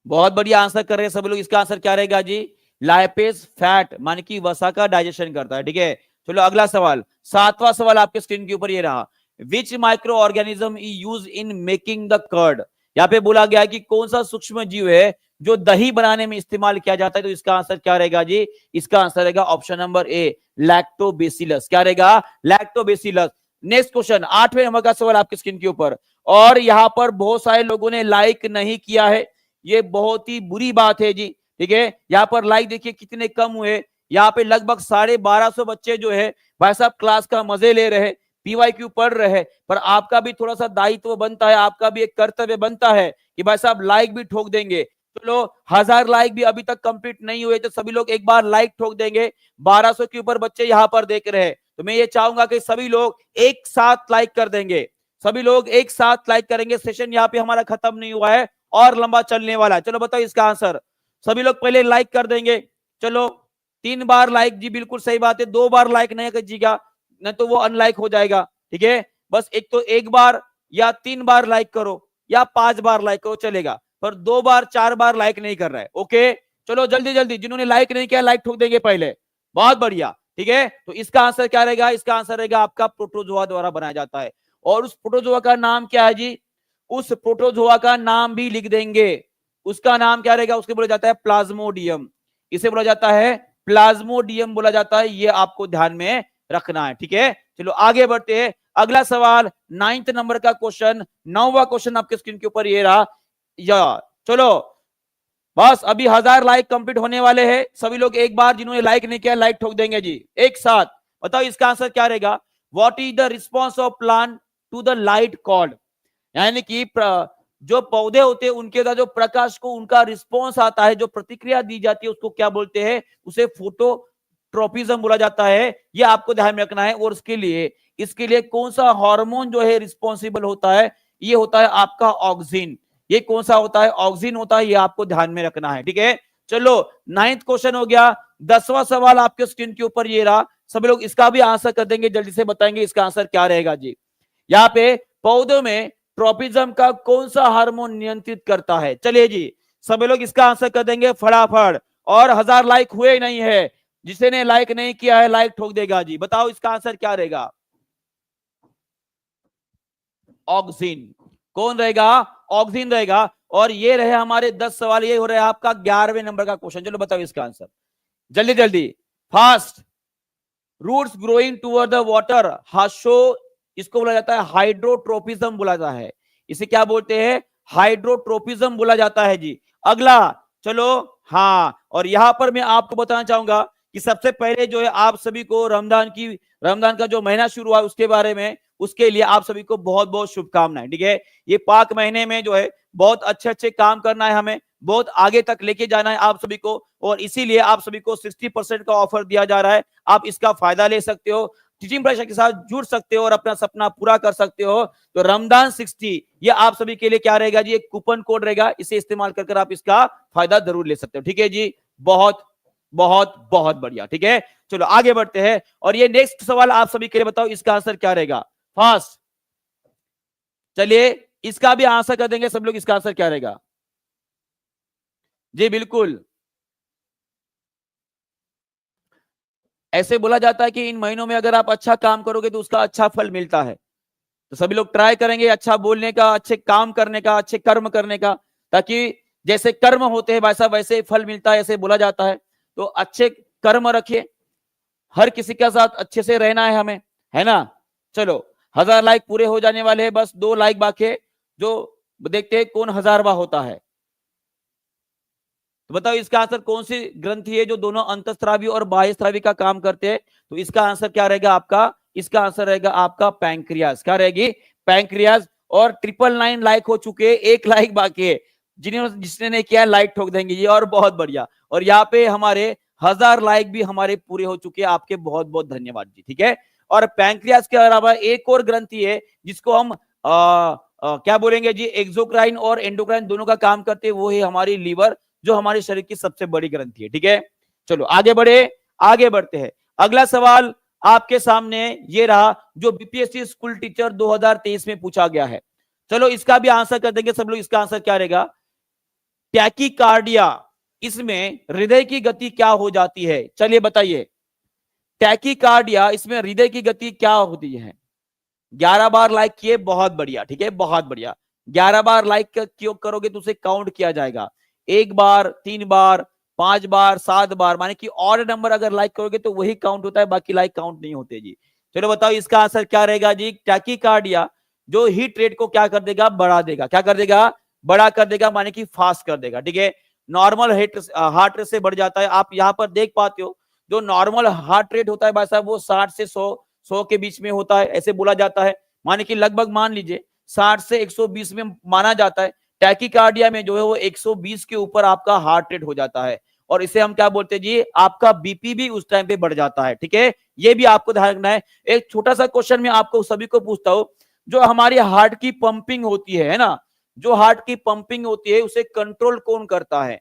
बहुत बढ़िया आंसर कर रहे हैं सभी लोग। इसका आंसर क्या रहेगा जी? लाइपेज फैट मान की वसा का डाइजेशन करता है। ठीक है, चलो अगला सवाल, सातवां सवाल आपके स्क्रीन के ऊपर ये रहा, which micro organism use in making the curd. यहाँ पे बोला गया कि कौन सा सूक्ष्म जीव है जो दही बनाने में इस्तेमाल किया जाता है। तो इसका आंसर क्या रहेगा जी? इसका आंसर रहेगा ऑप्शन नंबर ए, लैक्टोबेसिलस। क्या रहेगा? लैक्टोबेसिलस। नेक्स्ट क्वेश्चन, आठवें नंबर का सवाल आपके स्क्रीन के ऊपर, और यहां पर बहुत सारे लोगों ने लाइक नहीं किया है, ये बहुत ही बुरी बात है जी। ठीक है, यहाँ पर लाइक देखिए कितने कम हुए, यहाँ पे लगभग 1250 बच्चे जो है भाई साहब क्लास का मजे ले रहे, पीवाईक्यू पढ़ रहे, पर आपका भी थोड़ा सा दायित्व बनता है, आपका भी एक कर्तव्य बनता है कि भाई साहब लाइक भी ठोक देंगे। चलो 1000 लाइक भी अभी तक कंप्लीट नहीं हुए, तो सभी लोग एक बार लाइक ठोक देंगे। 1200 के ऊपर बच्चे यहाँ पर देख रहे हैं, तो मैं ये चाहूंगा कि सभी लोग एक साथ लाइक कर देंगे, सभी लोग एक साथ लाइक करेंगे। सेशन यहाँ पे हमारा खत्म नहीं हुआ है और लंबा चलने वाला है। चलो बताओ इसका आंसर, सभी लोग पहले लाइक कर देंगे। चलो 3 बार लाइक जी, बिल्कुल सही बात है, 2 बार लाइक नहीं कीजिएगा, नहीं तो वो अनलाइक हो जाएगा। ठीक है, बस एक तो 1 बार या 3 बार लाइक करो या 5 बार लाइक करो चलेगा, पर 2 बार 4 बार लाइक नहीं कर रहा है। ओके, चलो जल्दी जल्दी, जिन्होंने लाइक नहीं किया लाइक ठोक देंगे पहले, बहुत बढ़िया। ठीक है, तो इसका आंसर क्या रहेगा? इसका आंसर रहेगा आपका प्रोटोजोआ द्वारा बनाया जाता है। और उस प्रोटोजोआ का नाम क्या है जी? उस प्रोटोजोआ का नाम भी लिख देंगे, उसका नाम क्या रहेगा? उसके बोला जाता है प्लाज्मोडियम, इसे बोला जाता है प्लाज्मोडियम बोला जाता है, ये आपको ध्यान में रखना है। ठीक है, चलो आगे बढ़ते हैं, अगला सवाल 9th नंबर का क्वेश्चन, 9वां क्वेश्चन आपके स्क्रीन के ऊपर ये रहा। या चलो बस अभी 1000 लाइक कंप्लीट होने वाले हैं, सभी लोग एक बार जिन्होंने लाइक नहीं किया लाइक ठोक देंगे जी एक साथ। बताओ इसका आंसर क्या रहेगा? What is the response of plant to the light called, यानी कि जो पौधे होते हैं उनके जो प्रकाश को उनका रिस्पॉन्स आता है, जो प्रतिक्रिया दी जाती है, उसको क्या बोलते हैं? उसे फोटोट्रोपिज्म बोला जाता है। ये आपको ध्यान में रखना है। और इसके लिए कौन सा हार्मोन जो है रिस्पॉन्सिबल होता है? ये होता है आपका ऑक्सिन। ये कौन सा होता है? ऑक्सिन होता है, ये आपको ध्यान में रखना है। ठीक है, चलो 9th क्वेश्चन हो गया। 10वां सवाल आपके स्क्रीन के ऊपर ये रहा, सभी लोग इसका भी आंसर कर देंगे, जल्दी से बताएंगे इसका आंसर क्या रहेगा जी। यहाँ पे पौधों में ट्रोपिज्म का कौन सा हार्मोन नियंत्रित करता है? चलिए जी, सभी लोग इसका आंसर कर देंगे फटाफट, और 1000 लाइक हुए नहीं है, जिसे ने लाइक नहीं किया है लाइक ठोक देगा जी। बताओ इसका आंसर क्या रहेगा? ऑक्सिन। कौन रहेगा? ऑक्सिन रहेगा। और ये रहे हमारे 10 सवाल, ये हो रहा है आपका 11वें नंबर का क्वेश्चन। चलो बताओ इसका आंसर जल्दी जल्दी, fast. Roots growing toward the water हाशो, इसको बोला जाता है हाइड्रोट्रोपिज्म बोला जाता है। इसे क्या बोलते हैं? हाइड्रोट्रोपिज्म बोला जाता है जी। अगला चलो, हाँ, और यहां पर मैं आपको बताना चाहूंगा कि सबसे पहले जो है आप सभी को रमजान का जो महीना शुरू हुआ उसके बारे में, उसके लिए आप सभी को बहुत बहुत शुभकामनाएं। ठीक है, ये पाक महीने में जो है बहुत अच्छे अच्छे काम करना है, हमें बहुत आगे तक लेके जाना है आप सभी को, और इसीलिए आप सभी को 60% का ऑफर दिया जा रहा है। आप इसका फायदा ले सकते हो, टीचिंग प्रेशर के साथ जुड़ सकते हो और अपना सपना पूरा कर सकते हो। तो रमजान 60 ये आप सभी के लिए क्या रहेगा जी? एक कूपन कोड रहेगा, इसे इस्तेमाल कर आप इसका फायदा जरूर ले सकते हो। ठीक है जी, बहुत बहुत बहुत बढ़िया। ठीक है, चलो आगे बढ़ते हैं, और ये नेक्स्ट सवाल आप सभी के लिए, बताओ इसका आंसर क्या रहेगा? फास्ट, चलिए इसका भी आंसर कर देंगे सब लोग, इसका आंसर क्या रहेगा जी? बिल्कुल, ऐसे बोला जाता है कि इन महीनों में अगर आप अच्छा काम करोगे तो उसका अच्छा फल मिलता है। तो सभी लोग ट्राई करेंगे अच्छा बोलने का, अच्छे काम करने का, अच्छे कर्म करने का, ताकि जैसे कर्म होते हैं वैसा वैसे फल मिलता है, ऐसे बोला जाता है। तो अच्छे कर्म रखिए, हर किसी के साथ अच्छे से रहना है हमें, है ना। चलो 1000 लाइक पूरे हो जाने वाले हैं, बस 2 लाइक बाकी है, जो देखते हैं कौन 1000वां होता है। तो बताओ इसका आंसर कौन सी ग्रंथि है जो दोनों अंतःस्रावी और बाह्यस्रावी का काम करते हैं? तो इसका आंसर क्या रहेगा आपका? इसका आंसर रहेगा आपका पैंक्रियाज। क्या रहेगी? पैंक्रियाज। और 999 लाइक हो चुके, 1 लाइक बाकी है। जिसने नहीं किया लाइक ठोक देंगे जी। और बहुत बढ़िया। और यहाँ पे हमारे 1000 लाइक भी हमारे पूरे हो चुके हैं। आपके बहुत बहुत धन्यवाद जी। ठीक है। और पैंक्रियास के अलावा एक और ग्रंथि है जिसको हम क्या बोलेंगे जी, एक्सोक्राइन और एंडोक्राइन दोनों का काम करते हैं, वो है हमारी लीवर, जो हमारे शरीर की सबसे बड़ी ग्रंथि है। ठीक है। चलो आगे बढ़ते हैं। अगला सवाल आपके सामने ये रहा, जो बीपीएससी स्कूल टीचर 2023 में पूछा गया है। चलो इसका भी आंसर कर देंगे सब लोग। इसका आंसर क्या रहेगा? टैकीकार्डिया, इसमें हृदय की गति क्या हो जाती है? चलिए बताइए। टैकीकार्डिया, इसमें हृदय की गति क्या होती है? 11 बार लाइक किए, बहुत बढ़िया। ठीक है, बहुत बढ़िया। 11 बार लाइक क्यों करोगे तो उसे काउंट किया जाएगा। 1 बार, 3 बार, 5 बार, 7 बार, माने कि और नंबर अगर लाइक करोगे तो वही काउंट होता है, बाकी लाइक काउंट नहीं होते जी। चलो बताओ इसका आंसर क्या रहेगा जी? टैकीकार्डिया जो हीट रेट को क्या कर देगा? बढ़ा देगा। क्या कर देगा? बड़ा कर देगा, माने कि फास्ट कर देगा। ठीक है। नॉर्मल हार्ट रेट से बढ़ जाता है। आप यहां पर देख पाते हो, जो नॉर्मल हार्ट रेट होता है भाई साहब, वो 60 से 100 के बीच में होता है, ऐसे बोला जाता है। माने कि लगभग मान लीजिए 60 से 120 में माना जाता है। टैकीकार्डिया में जो है वो 120 के ऊपर आपका हार्ट रेट हो जाता है, और इसे हम क्या बोलते हैं जी? आपका बीपी भी उस टाइम पे बढ़ जाता है। ठीक है, ये भी आपको ध्यान रखना है। एक छोटा सा क्वेश्चन में आपको सभी को पूछता हूं, जो हमारी हार्ट की पंपिंग होती है ना, जो हार्ट की पंपिंग होती है उसे कंट्रोल कौन करता है?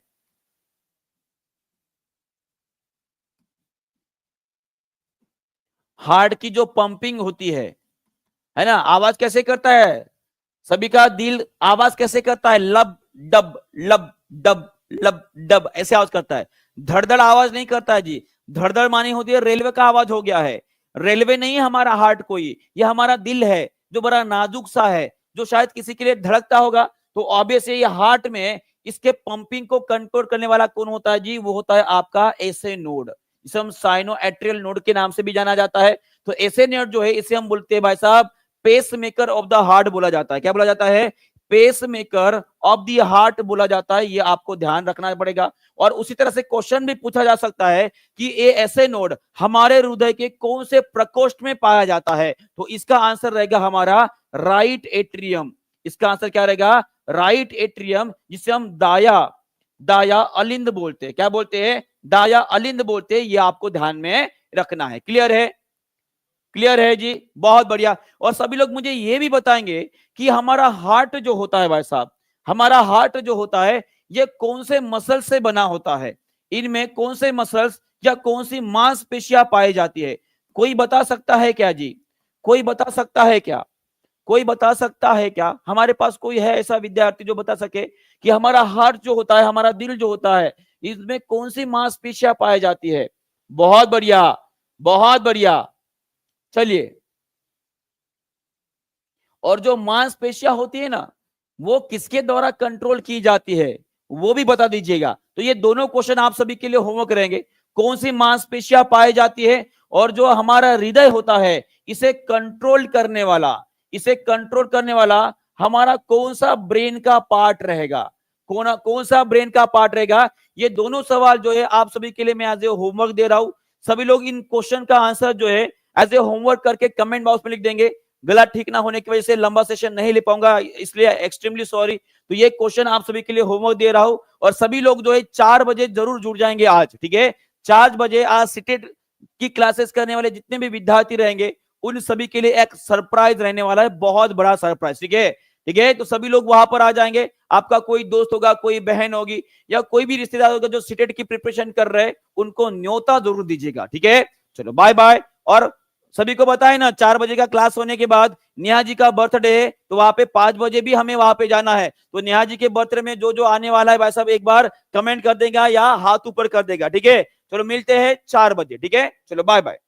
हार्ट की जो पंपिंग होती है ना, आवाज कैसे करता है? सभी का दिल आवाज कैसे करता है? लब डब लब डब लब डब, ऐसे आवाज करता है। धड़धड़ आवाज नहीं करता है जी। धड़धड़ मानी होती है रेलवे का आवाज हो गया है। रेलवे नहीं है हमारा हार्ट कोई, ये हमारा दिल है, जो बड़ा नाजुक सा है, जो शायद किसी के लिए धड़कता होगा। तो ऑब्वियस ये हार्ट में इसके पंपिंग को कंट्रोल करने वाला कौन होता है जी? वो होता है आपका एसए नोड, जिसे हम साइनो एट्रियल नोड के नाम से भी जाना जाता है। तो एसए नोड जो है, इसे हम बोलते हैं भाई साहब pacemaker of the heart बोला जाता है। क्या बोला जाता है? Pacemaker of the heart बोला जाता है। ये आपको ध्यान रखना पड़ेगा। और उसी तरह से क्वेश्चन भी पूछा जा सकता है कि ये ऐसे नोड हमारे हृदय के कौन से प्रकोष्ठ में पाया जाता है? तो इसका आंसर रहेगा हमारा राइट एट्रियम। इसका आंसर क्या रहेगा? राइट एट्रियम, जिसे हम दाया अलिंद बोलते हैं। क्या बोलते हैं? दाया अलिंद बोलते हैं। ये आपको ध्यान में रखना है। क्लियर है? क्लियर है जी, बहुत बढ़िया। और सभी लोग मुझे ये भी बताएंगे कि हमारा हार्ट जो होता है भाई साहब, हमारा हार्ट जो होता है ये कौन से मसल से बना होता है? इनमें कौन से मसल्स या कौन सी मांसपेशियां पाई जाती है? कोई बता सकता है क्या जी? कोई बता सकता है क्या? कोई बता सकता है क्या? हमारे पास कोई है ऐसा विद्यार्थी जो बता सके कि हमारा हार्ट जो होता है, हमारा दिल जो होता है, इसमें कौन सी मांसपेशियां पाई जाती है? बहुत बढ़िया, बहुत बढ़िया। चलिए, और जो मांसपेशियां होती है ना, वो किसके द्वारा कंट्रोल की जाती है, वो भी बता दीजिएगा। तो ये दोनों क्वेश्चन आप सभी के लिए होमवर्क रहेंगे। कौन सी मांसपेशियां पाई जाती है, और जो हमारा हृदय होता है इसे कंट्रोल करने वाला, इसे कंट्रोल करने वाला हमारा कौन सा ब्रेन का पार्ट रहेगा? कौन सा ब्रेन का पार्ट रहेगा? ये दोनों सवाल जो है आप सभी के लिए मैं एज ए होमवर्क दे रहा हूं। सभी लोग इन क्वेश्चन का आंसर जो है एज ए होमवर्क करके कमेंट बॉक्स में लिख देंगे। गला ठीक ना होने की वजह से लंबा सेशन नहीं ले पाऊंगा, इसलिए एक्सट्रीमली सॉरी। तो ये क्वेश्चन आप सभी के लिए होमवर्क दे रहा हूं। और सभी लोग जो है 4 बजे जरूर जुड़ जाएंगे आज। ठीक है, 4 बजे आज सिटेट की क्लासेस करने वाले जितने भी विद्यार्थी रहेंगे उन सभी के लिए एक सरप्राइज रहने वाला है, बहुत बड़ा सरप्राइज। ठीक है, ठीक है। तो सभी लोग वहां पर आ जाएंगे। आपका कोई दोस्त होगा, कोई बहन होगी, या कोई भी रिश्तेदार होगा जो सिटेट की प्रिपरेशन कर रहे हैं, उनको न्योता जरूर दीजिएगा। ठीक है, चलो बाय बाय। और सभी को बताए ना, 4 बजे का क्लास होने के बाद नेहा जी का बर्थडे है, तो वहां पे 5 बजे भी हमें वहां पे जाना है। तो नेहा जी के बर्थडे में जो जो आने वाला है भाई साहब एक बार कमेंट कर देगा या हाथ ऊपर कर देगा। ठीक है, चलो मिलते हैं 4 बजे। ठीक है, चलो बाय बाय।